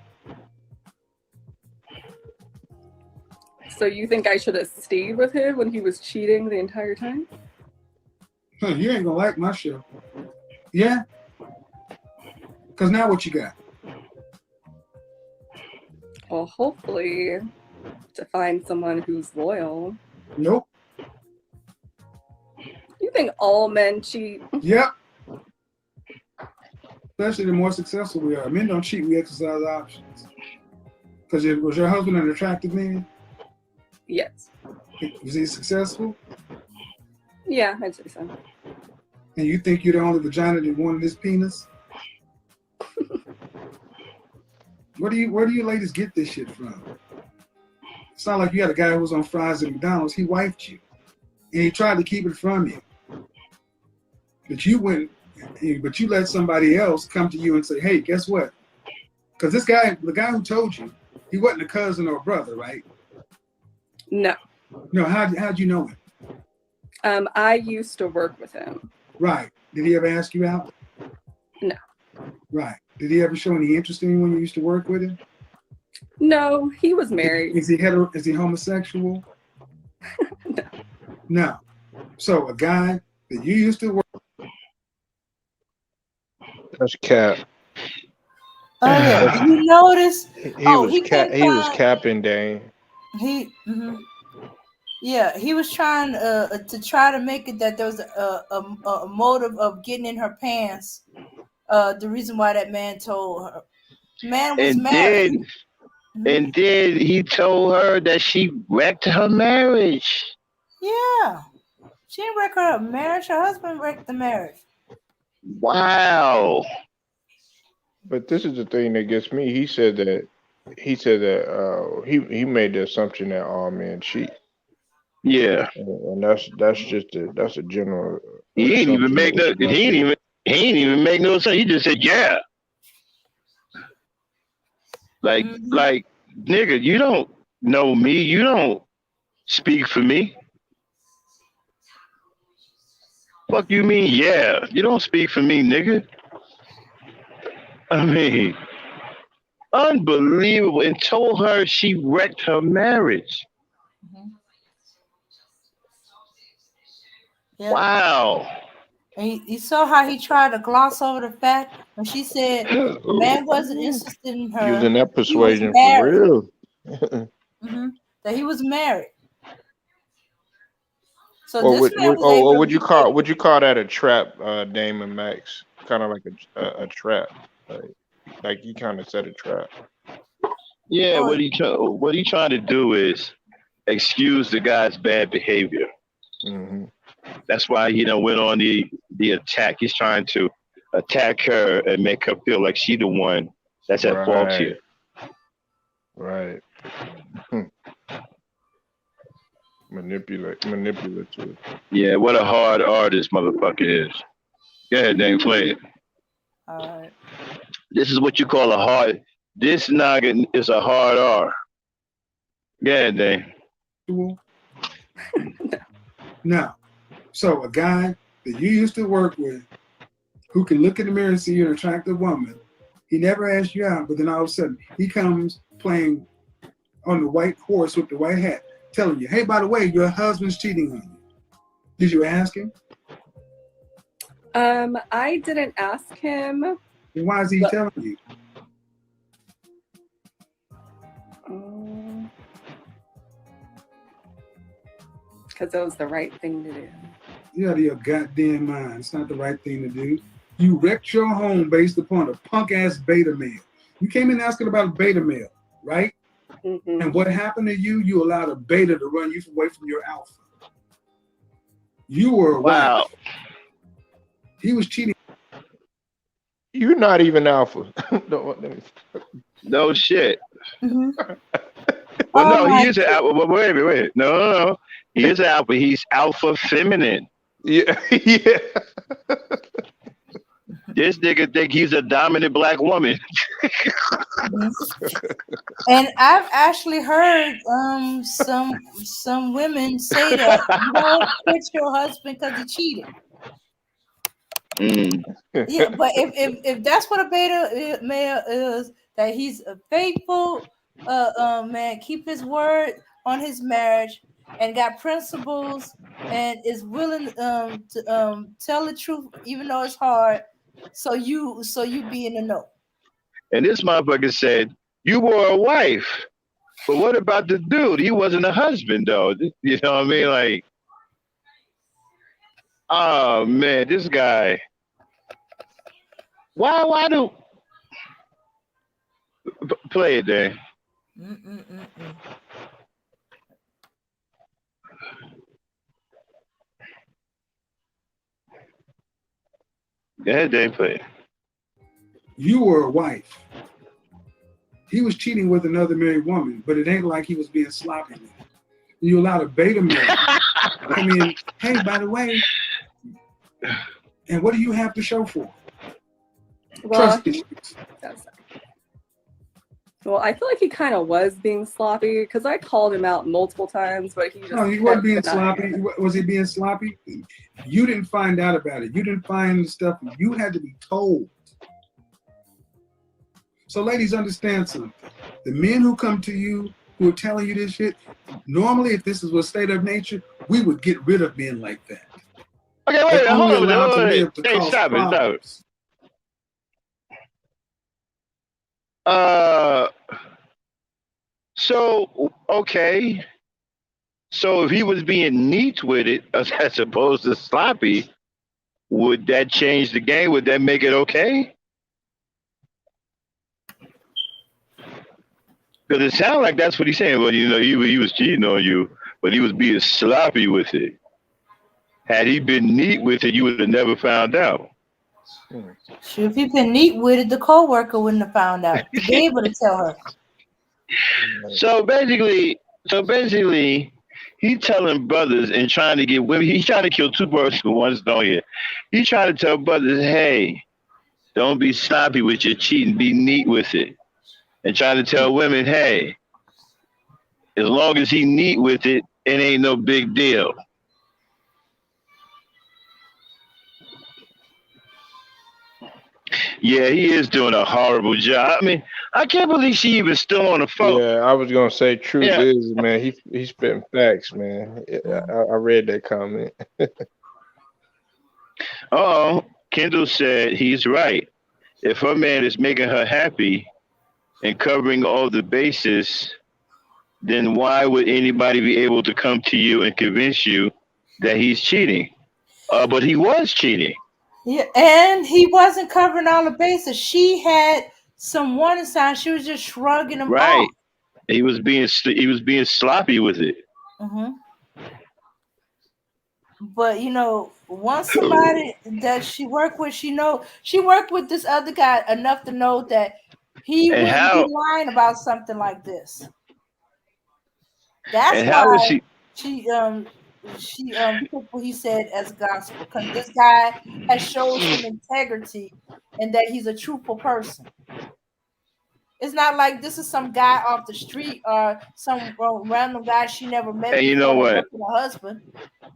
So you think I should have stayed with him when he was cheating the entire time? Huh, you ain't gonna like my show. Yeah? Because now what you got? Well, hopefully to find someone who's loyal. Nope. You think all men cheat? Yep. Especially the more successful we are. Men don't cheat, we exercise options. Because was your husband an attractive man? Yes. Was he successful? Yeah, I'd say so. And you think you're the only vagina that wanted his penis? Where do you ladies get this shit from? It's not like you had a guy who was on fries at McDonald's. He wifed you. And he tried to keep it from you. But you let somebody else come to you and say, hey, guess what? Because the guy who told you, he wasn't a cousin or a brother, right? No. No, how'd you know him? I used to work with him. Right. Did he ever ask you out? No. Right. Did he ever show any interest in you when you used to work with him? No, he was married. Is he homosexual? No. No. So a guy that you used to work That's cap. Oh yeah, you notice? He was capping, Dane. Yeah, he was trying to make it that there was a motive of getting in her pants. The reason why that man told her, man was married. And then he told her that she wrecked her marriage. Yeah, she didn't wreck her marriage. Her husband wrecked the marriage. Wow. But this is the thing that gets me. He said that he made the assumption that all men cheat. Yeah. And that's a general. He ain't even make no. He ain't even make no sense. He just said yeah. Like nigga, you don't know me. You don't speak for me. Fuck you mean yeah? You don't speak for me, nigga. I mean, unbelievable. And told her she wrecked her marriage. Mm-hmm. Yep. Wow. And you saw how he tried to gloss over the fact when she said the man wasn't interested in her. Using that persuasion for real. Mm-hmm. That he was married. So would you call that a trap, Damon Max? Kind of like a trap, like he kind of set a trap. Yeah, what he trying to do is excuse the guy's bad behavior. Mm-hmm. That's why went on the attack. He's trying to attack her and make her feel like she's the one that's at fault here. Right. Manipulative. Yeah, what a hard artist motherfucker is. Go ahead, Dane, play it. All right. This is what you call a hard. This noggin is a hard R. Yeah, Dave. Now, so a guy that you used to work with who can look in the mirror and see you're an attractive woman, he never asked you out, but then all of a sudden he comes playing on the white horse with the white hat, telling you, hey, by the way, your husband's cheating on you. Did you ask him? I didn't ask him. Then why is he telling you? Because it was the right thing to do. You're out of your goddamn mind. It's not the right thing to do. You wrecked your home based upon a punk-ass beta male. You came in asking about a beta male, right? Mm-hmm. And what happened to you? You allowed a beta to run you away from your alpha. You were a wife. He was cheating. You're not even alpha. No shit. Mm-hmm. Well, no, he is an alpha. Wait. No. He is an alpha. He's alpha feminine. Yeah. This nigga think he's a dominant black woman. And I've actually heard some women say that you don't quit your husband because he cheated. Yeah, but if that's what a beta male is, that he's a faithful man, keep his word on his marriage, and got principles, and is willing to tell the truth even though it's hard. So you be in the know. And this motherfucker said, you were a wife. But what about the dude? He wasn't a husband, though. You know what I mean? Like, oh, man, this guy. Why do... Play it, there. Go ahead, Dave, play it. You were a wife. He was cheating with another married woman, but it ain't like he was being sloppy with it. You allowed a beta male. I mean, hey, by the way, and what do you have to show for it? Well, I feel like he kind of was being sloppy because I called him out multiple times, but he just... No, he wasn't being sloppy. Was he being sloppy? You didn't find out about it. You didn't find the stuff. You had to be told. So ladies, understand something. The men who come to you, who are telling you this shit, normally if this was state of nature, we would get rid of men like that. Okay, wait, hold on. Hey, stop it. So, okay. So if he was being neat with it, as opposed to sloppy, would that change the game? Would that make it okay? Because it sounds like that's what he's saying. Well, you know, he was cheating on you, but he was being sloppy with it. Had he been neat with it, you would have never found out. Sure, if he'd been neat with it, the co-worker wouldn't have found out. He'd be able to tell her. So basically, he's telling brothers and trying to get women. He's trying to kill two birds with one stone here. He's trying to tell brothers, hey, don't be sloppy with your cheating. Be neat with it. And trying to tell women, hey, as long as he neat with it, it ain't no big deal. Yeah, he is doing a horrible job. I mean, I can't believe she even still on the phone. Yeah, I was gonna say, truth is, man, he's spitting facts, man. I read that comment. Kendall said he's right. If her man is making her happy and covering all the bases, then why would anybody be able to come to you and convince you that he's cheating? But he was cheating. Yeah, and he wasn't covering all the bases. She had some warning signs. She was just shrugging them off. He was being sloppy with it. Mm-hmm. But you know, once somebody that she worked with, she worked with this other guy enough to know that he wouldn't be lying about something like this. That's why she took what he said as gospel because this guy has showed some integrity and that he's a truthful person. It's not like this is some guy off the street or some random guy she never met And before. you know what? Her husband.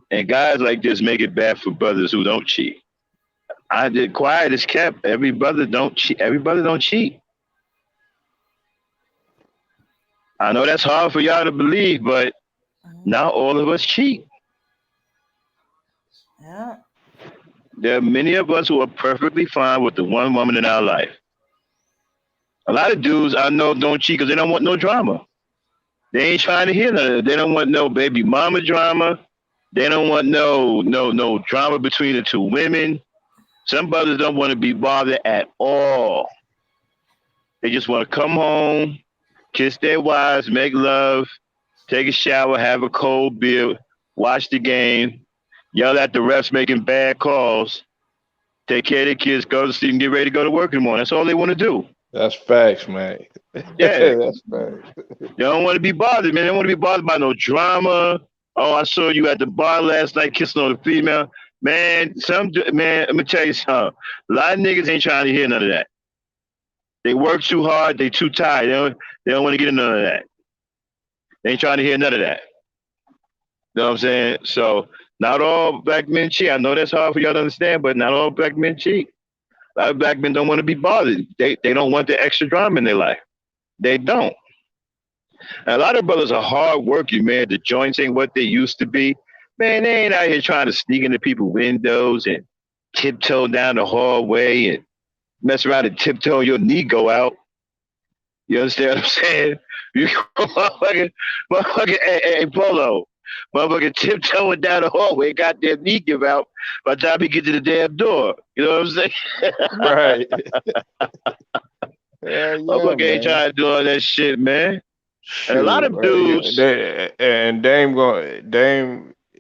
And guys like this make it bad for brothers who don't cheat. I did quiet as kept. Every brother don't cheat. Every brother don't cheat. I know that's hard for y'all to believe, but now all of us cheat. Yeah. There are many of us who are perfectly fine with the one woman in our life. A lot of dudes I know don't cheat because they don't want no drama. They ain't trying to hear none of it. They don't want no baby mama drama. They don't want no drama between the two women. Some brothers don't want to be bothered at all. They just want to come home, kiss their wives, make love, take a shower, have a cold beer, watch the game, yell at the refs making bad calls, take care of their kids, go to sleep, and get ready to go to work in the morning. That's all they want to do. That's facts, man. Yeah. That's facts. They don't want to be bothered, man. They don't want to be bothered by no drama. Oh, I saw you at the bar last night kissing on a female. Man, let me tell you something. A lot of niggas ain't trying to hear none of that. They work too hard. They too tired. They don't want to get into none of that. They ain't trying to hear none of that. You know what I'm saying? So not all black men cheat. I know that's hard for y'all to understand, but not all black men cheat. A lot of black men don't want to be bothered. They don't want the extra drama in their life. They don't. And a lot of brothers are hard working, man. The joints ain't what they used to be. Man, they ain't out here trying to sneak into people's windows and tiptoe down the hallway and mess around and tiptoe your knee go out. You understand what I'm saying? You motherfucking, hey, Polo. Motherfucking tiptoeing down the hallway, goddamn knee give out by the time he get to the damn door. You know what I'm saying? Right. Yeah, Motherfucker ain't trying to do all that shit, man. Shoot, and a lot of dudes. Dame,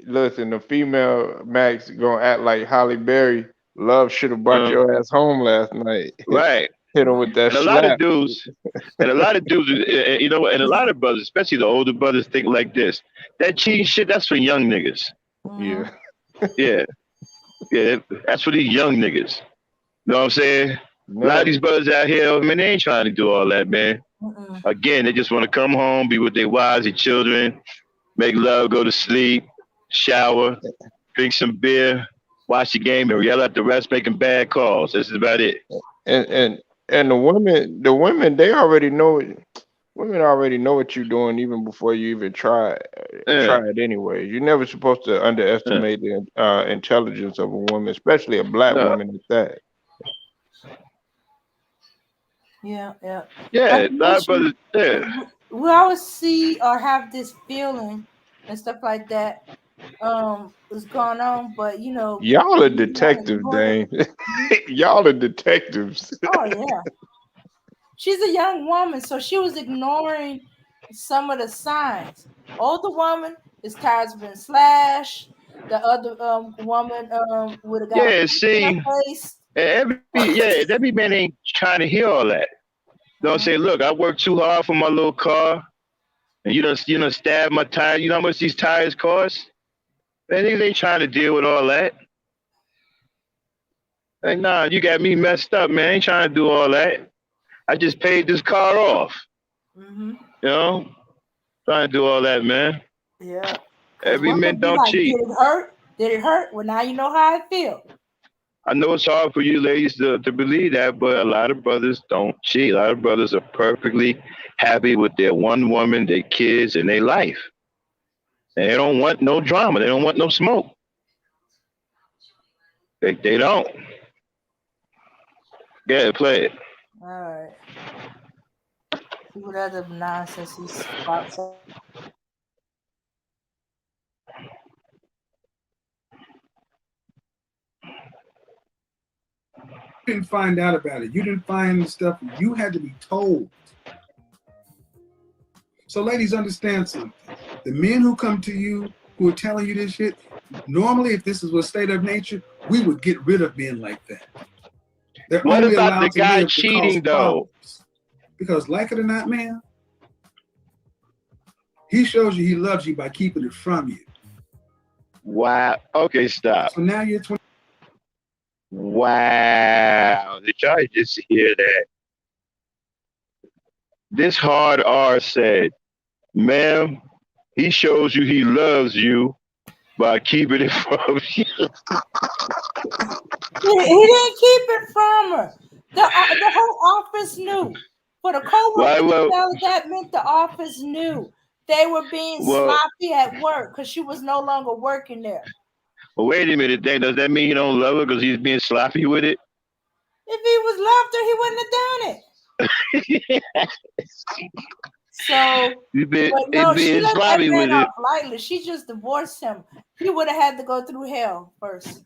listen, the female Max gonna act like Holly Berry. Love should have brought your ass home last night. Right. Hit him with that and a slap. lot of dudes, you know, and a lot of brothers, especially the older brothers, think like this. That cheating shit, that's for young niggas. Yeah. Yeah, that's for these young niggas. You know what I'm saying? No. A lot of these brothers out here, man, they ain't trying to do all that, man. Again, they just want to come home, be with their wives and children, make love, go to sleep, shower, drink some beer, watch the game, and yell at the refs making bad calls. This is about it. And the women, they already know it. Women already know what you're doing even before you even try it anyway. You're never supposed to underestimate the intelligence of a woman, especially a black woman at that. Yeah. We always see or have this feeling and stuff like that is going on, but you know, y'all are detectives, Dane. Y'all are detectives. Oh yeah. She's a young woman, so she was ignoring some of the signs. Older woman, his tires been slashed. The other woman would have got a face. Every man ain't trying to hear all that. Don't say, look, I worked too hard for my little car, and you done stabbed my tire. You know how much these tires cost? Man, niggas ain't trying to deal with all that. Like, nah, you got me messed up, man. I ain't trying to do all that. I just paid this car off. You know? Trying to do all that, man. Yeah. Every man don't cheat. Did it hurt? Did it hurt? Well, now you know how I feel. I know it's hard for you ladies to believe that, but a lot of brothers don't cheat. A lot of brothers are perfectly happy with their one woman, their kids, and their life. And they don't want no drama. They don't want no smoke. They don't. Yeah, play it. All right. See what other nonsense he spots up. You didn't find out about it. You didn't find stuff. You had to be told. So ladies, understand something. The men who come to you, who are telling you this shit, normally if this was a state of nature, we would get rid of men like that. They're what only about allowed the to guy live cheating though? Because like it or not, man, he shows you he loves you by keeping it from you. Wow. Okay, stop. So now you're 20. Wow. Did y'all just hear that? This hard R said, ma'am, he shows you he loves you by keeping it from you. He didn't keep it from her. The whole office knew. For the Why, co-worker to well, tell that meant the office knew they were being well, sloppy at work because she was no longer working there. wait a minute. Does that mean he don't love her because he's being sloppy with it? If he was loved her, he wouldn't have done it. So, but no, she being let that sloppy man with it. off lightly. She just divorced him. He would have had to go through hell first.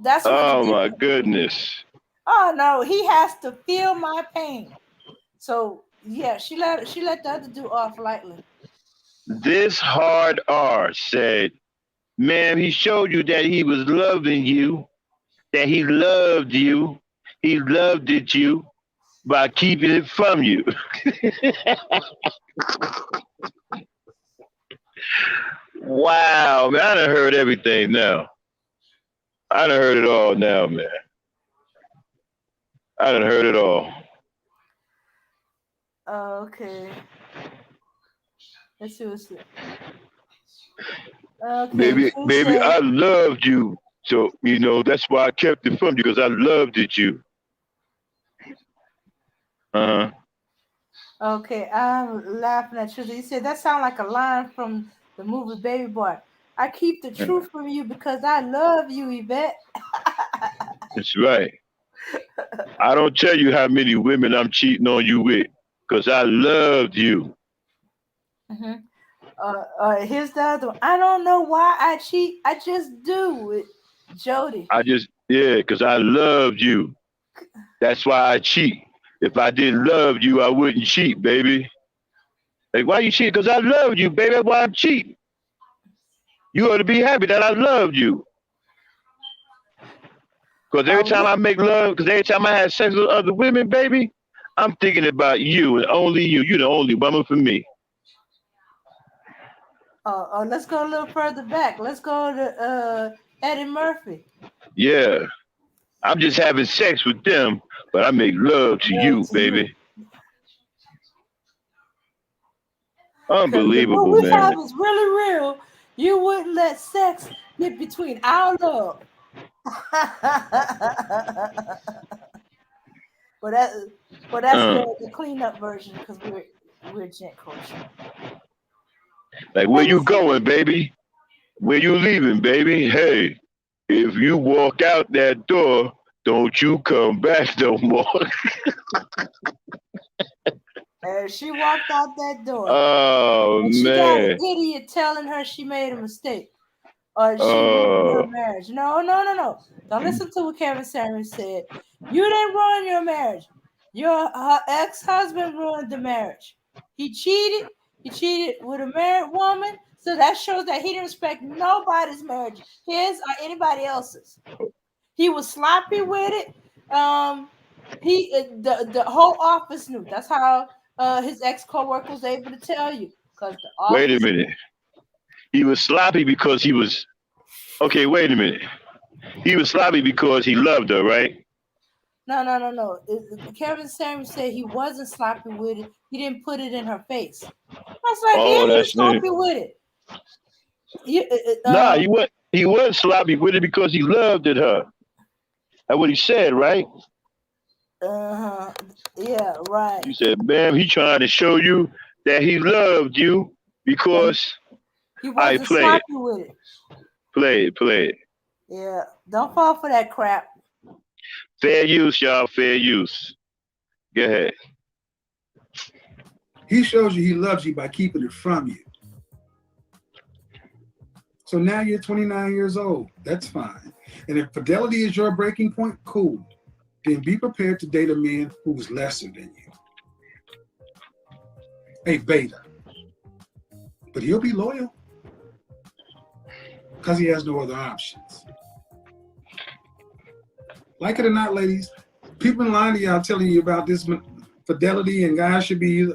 That's what. Oh my goodness. Oh no, he has to feel my pain. So yeah, she let the other dude off lightly. This hard R said, ma'am, he showed you that he was loving you, that he loved you, he loved it you by keeping it from you. Wow, man, I done heard everything now. I done heard it all now, man. I done heard it all. Okay. Let's see what's it. Okay. Baby, I loved you. So, that's why I kept it from you, because I loved it you. Uh-huh. Okay, I'm laughing at you. You said that sounds like a line from the movie Baby Boy. I keep the truth from you because I love you, Yvette. That's right. I don't tell you how many women I'm cheating on you with, because I loved you. Mm-hmm. Here's the other one. I don't know why I cheat. I just do with Jody. Because I loved you. That's why I cheat. If I didn't love you, I wouldn't cheat, baby. Like, why you cheat? Because I loved you, baby. That's why I'm cheating. You ought to be happy that I loved you. Because every time I make love, because every time I have sex with other women, baby, I'm thinking about you and only you. You're the only woman for me. Let's go a little further back. Let's go to Eddie Murphy. Yeah. I'm just having sex with them, but I make love to you, baby. Unbelievable, what we man. have is really real. You wouldn't let sex get between our love. That's the cleanup version because we're GentCulture. Like, where you going, baby? Where you leaving, baby? Hey, if you walk out that door, don't you come back no more. She walked out that door. Oh, and she man. got an idiot telling her she made a mistake. Or she ruined her marriage. No. Don't listen to what Kevin Samuels said. You didn't ruin your marriage. Your ex-husband ruined the marriage. He cheated. He cheated with a married woman. So that shows that he didn't respect nobody's marriage, his or anybody else's. He was sloppy with it. The whole office knew. That's how his ex-co-worker was able to tell you. Because the office. Wait a minute. He was sloppy because he was. Okay, wait a minute. He was sloppy because he loved her, right? No. Kevin Samuels said he wasn't sloppy with it. He didn't put it in her face. I was like, yeah, he was sloppy with it. He was sloppy with it because he loved her. That's what he said, right? Yeah, right. You said, ma'am, he trying to show you that he loved you because he wasn't sloppy with it. Play it. Yeah, don't fall for that crap. Fair use, y'all. Fair use. Go ahead. He shows you he loves you by keeping it from you. So now you're 29 years old. That's fine. And if fidelity is your breaking point, cool. Then be prepared to date a man who's lesser than you. A beta. But he'll be loyal because he has no other options. Like it or not, ladies, people in line to y'all telling you about this fidelity and guys should be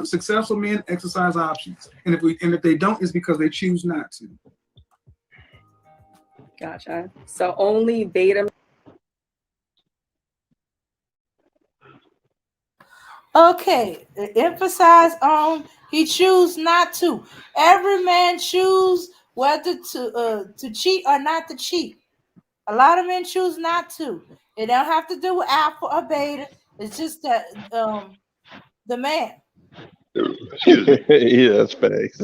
Successful men exercise options, and if they don't, it's because they choose not to. Gotcha. So only beta. Okay, emphasize on he choose not to. Every man choose whether to cheat or not to cheat. A lot of men choose not to. It don't have to do with alpha or beta. It's just that the man. Excuse me. Yeah, that's facts.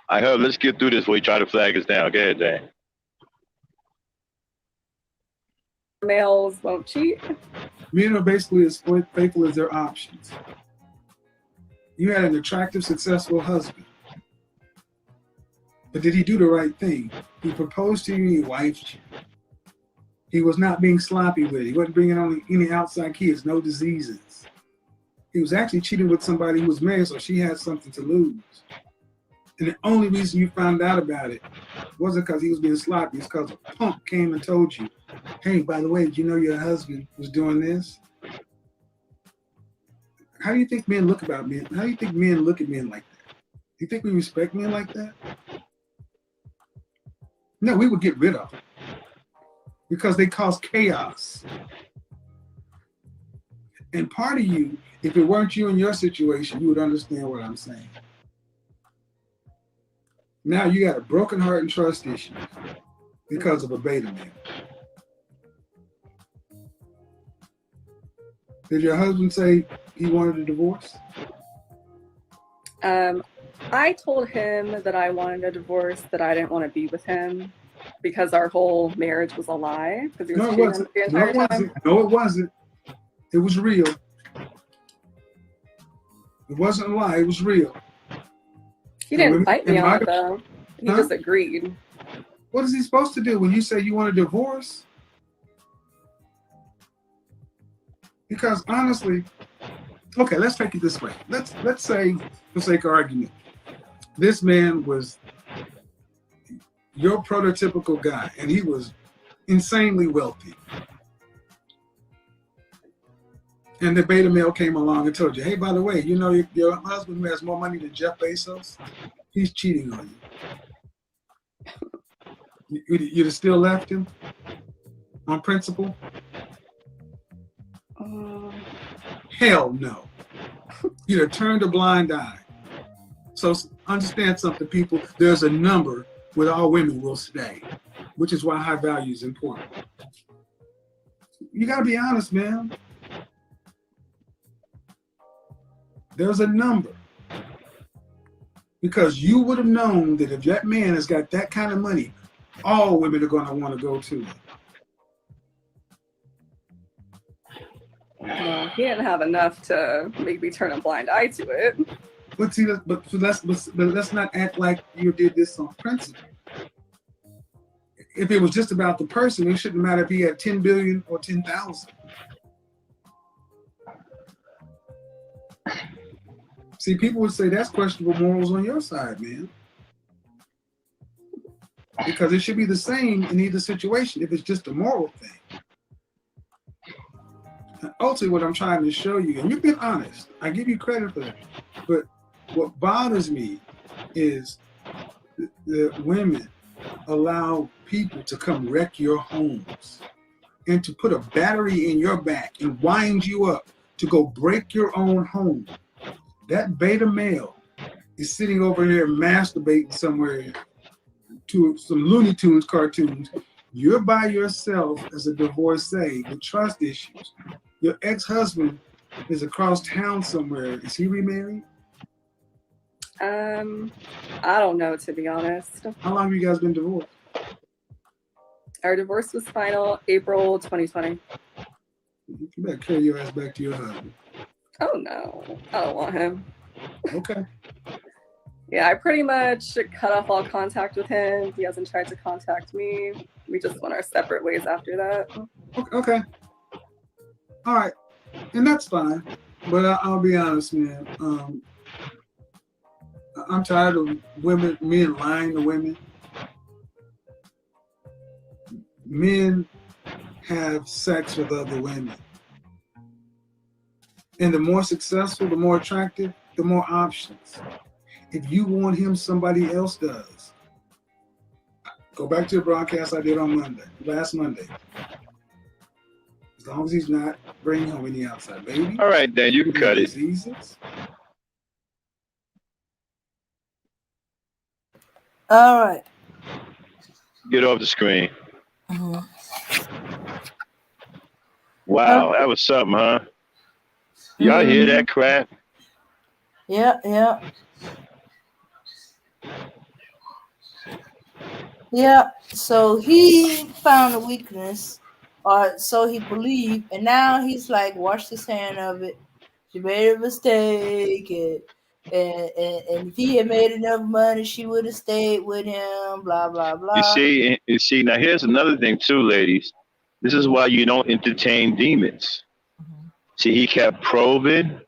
I heard. Let's get through this before you try to flag us down. Go ahead, Dan. Males won't cheat. Men are basically as faithful as their options. You had an attractive, successful husband. But did he do the right thing? He proposed to you and he wifed you. He was not being sloppy with it. He wasn't bringing on any outside kids, no diseases. He was actually cheating with somebody who was married, so she had something to lose. And the only reason you found out about it wasn't because he was being sloppy. It's because a punk came and told you, hey, by the way, did you know your husband was doing this? How do you think men look about men? How do you think men look at men like that? Do you think we respect men like that? No, we would get rid of them because they cause chaos. And part of you, if it weren't you in your situation, you would understand what I'm saying. Now you got a broken heart and trust issue because of a beta male. Did your husband say he wanted a divorce? I told him that I wanted a divorce, that I didn't want to be with him because our whole marriage was a lie. Because he was cheating on me the entire time. No, it wasn't. It was real. It wasn't a lie. It was real. He didn't fight me on it, though. He just agreed. What is he supposed to do when you say you want a divorce? Because honestly, okay, let's take it this way. Let's say, for sake of argument, this man was your prototypical guy, and he was insanely wealthy. And the beta male came along and told you, hey, by the way, you know your husband who has more money than Jeff Bezos, he's cheating on you. You'd have still left him on principle? Hell no. You'd have turned a blind eye. So understand something, people. There's a number where all women will stay, which is why high value is important. You got to be honest, man. There's a number. Because you would have known that if that man has got that kind of money, all women are going to want to go to him. Well, he didn't have enough to make me turn a blind eye to it. But see, let's not act like you did this on principle. If it was just about the person, it shouldn't matter if he had 10 billion or 10,000. See, people would say that's questionable morals on your side, man. Because it should be the same in either situation if it's just a moral thing. And ultimately, what I'm trying to show you, and you've been honest, I give you credit for that. But what bothers me is that women allow people to come wreck your homes and to put a battery in your back and wind you up to go break your own home. That beta male is sitting over here masturbating somewhere to some Looney Tunes cartoons. You're by yourself as a divorcee with trust issues. Your ex-husband is across town somewhere. Is he remarried? I don't know, to be honest. How long have you guys been divorced? Our divorce was final April 2020. You better carry your ass back to your husband. Oh no, I don't want him. Okay. Yeah, I pretty much cut off all contact with him. He hasn't tried to contact me. We just went our separate ways after that. Okay. All right. And that's fine. But I'll be honest, man. I'm tired of men lying to women. Men have sex with other women. And the more successful, the more attractive, the more options. If you want him, somebody else does. Go back to the broadcast I did on last Monday. As long as he's not bringing home any outside baby. All right, then you can cut it. Diseases. All right. Get off the screen. Mm-hmm. Wow, that was something, huh? Y'all hear that crap? Yeah. Yeah, so he found a weakness, or so he believed, and now he's like washed his hand of it. She made a mistake, and if he had made enough money, she would have stayed with him. Blah blah blah. You see. Now here's another thing too, ladies. This is why you don't entertain demons. Mm-hmm. See, he kept probing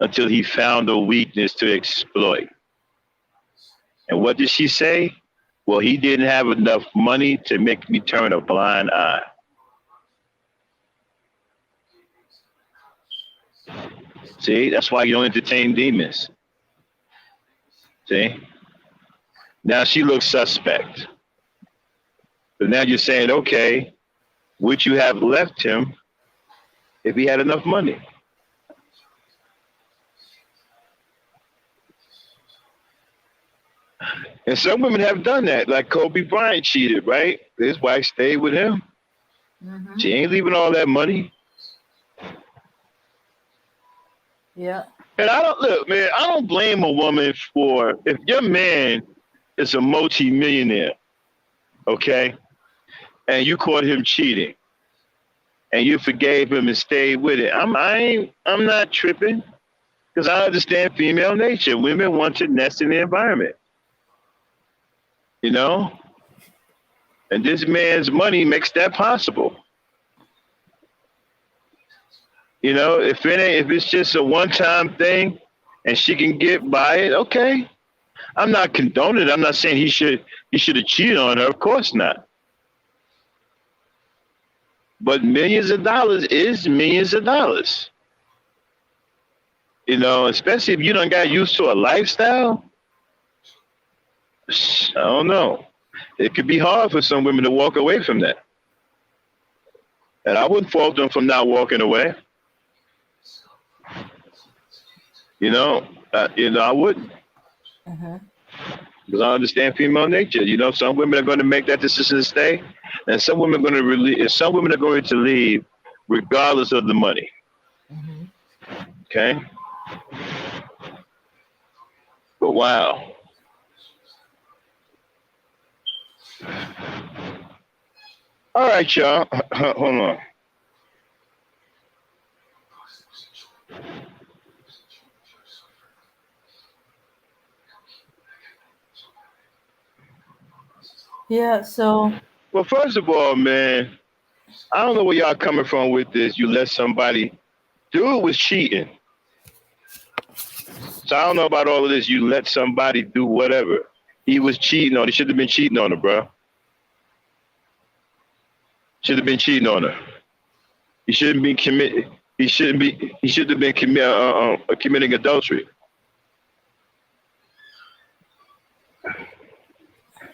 until he found a weakness to exploit. And what did she say? Well, he didn't have enough money to make me turn a blind eye. See, that's why you don't entertain demons. See? Now she looks suspect. But now you're saying, okay, would you have left him if he had enough money? And some women have done that, like Kobe Bryant cheated, right? His wife stayed with him. Mm-hmm. She ain't leaving all that money. Yeah. And I don't blame a woman for, if your man is a multi-millionaire, okay, and you caught him cheating, and you forgave him and stayed with it. I'm not tripping, because I understand female nature. Women want to nest in the environment. You know? And this man's money makes that possible. You know, if it's just a one-time thing and she can get by it, okay. I'm not condoning it. I'm not saying he should have cheated on her. Of course not. But millions of dollars is millions of dollars. You know, especially if you don't got used to a lifestyle. I don't know. It could be hard for some women to walk away from that. And I wouldn't fault them for not walking away. I wouldn't. Uh-huh. Because I understand female nature. You know, some women are going to make that decision to stay, and some women are going to leave regardless of the money. Mm-hmm. Okay? But wow. All right, y'all. Hold on. Yeah, so. Well, first of all, man, I don't know where y'all coming from with this. You let somebody. Dude was cheating. So I don't know about all of this. You let somebody do whatever. He was cheating on her. He should have been cheating on her, bro. Should have been cheating on her. He shouldn't be committed. He should have been committing adultery.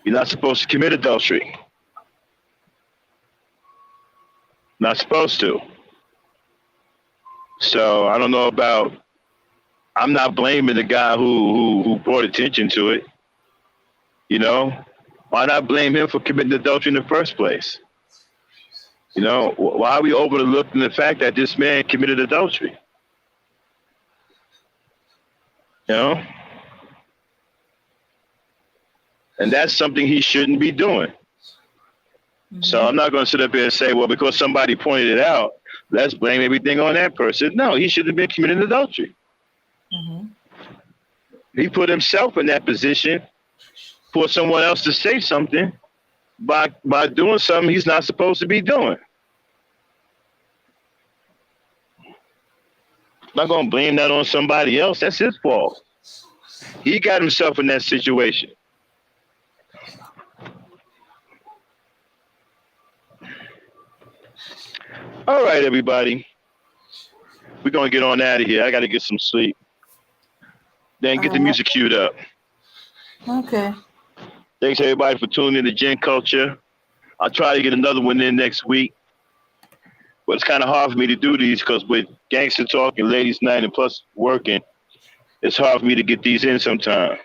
You're not supposed to commit adultery. Not supposed to. So I don't know about. I'm not blaming the guy who brought attention to it. You know, why not blame him for committing adultery in the first place? You know, why are we overlooking the fact that this man committed adultery? You know? And that's something he shouldn't be doing. Mm-hmm. So I'm not going to sit up here and say, well, because somebody pointed it out, let's blame everything on that person. No, he should have been committing adultery. Mm-hmm. He put himself in that position for someone else to say something by doing something he's not supposed to be doing. I'm not going to blame that on somebody else. That's his fault. He got himself in that situation. All right, everybody. we're gonna get on out of here. I gotta get some sleep. Then get the music queued up. Okay. Thanks everybody for tuning in to GentCulture. I'll try to get another one in next week. But it's kind of hard for me to do these because with Gangster Talk and Ladies Night and plus working, it's hard for me to get these in sometime.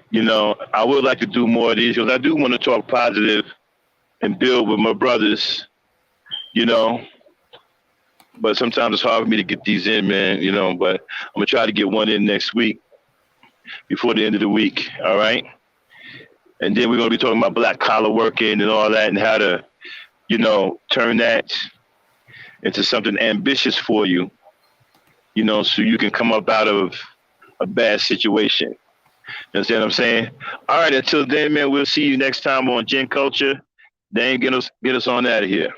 You know, I would like to do more of these because I do want to talk positive and build with my brothers, you know. But sometimes it's hard for me to get these in, man, you know. But I'm going to try to get one in next week before the end of the week, all right? And then we're going to be talking about black collar working and all that and how to, you know, turn that into something ambitious for you, you know, so you can come up out of a bad situation. You understand what I'm saying? All right, until then, man, we'll see you next time on GentCulture. Then get us on out of here.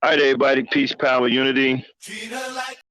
All right, everybody, peace, power, unity. Treat her like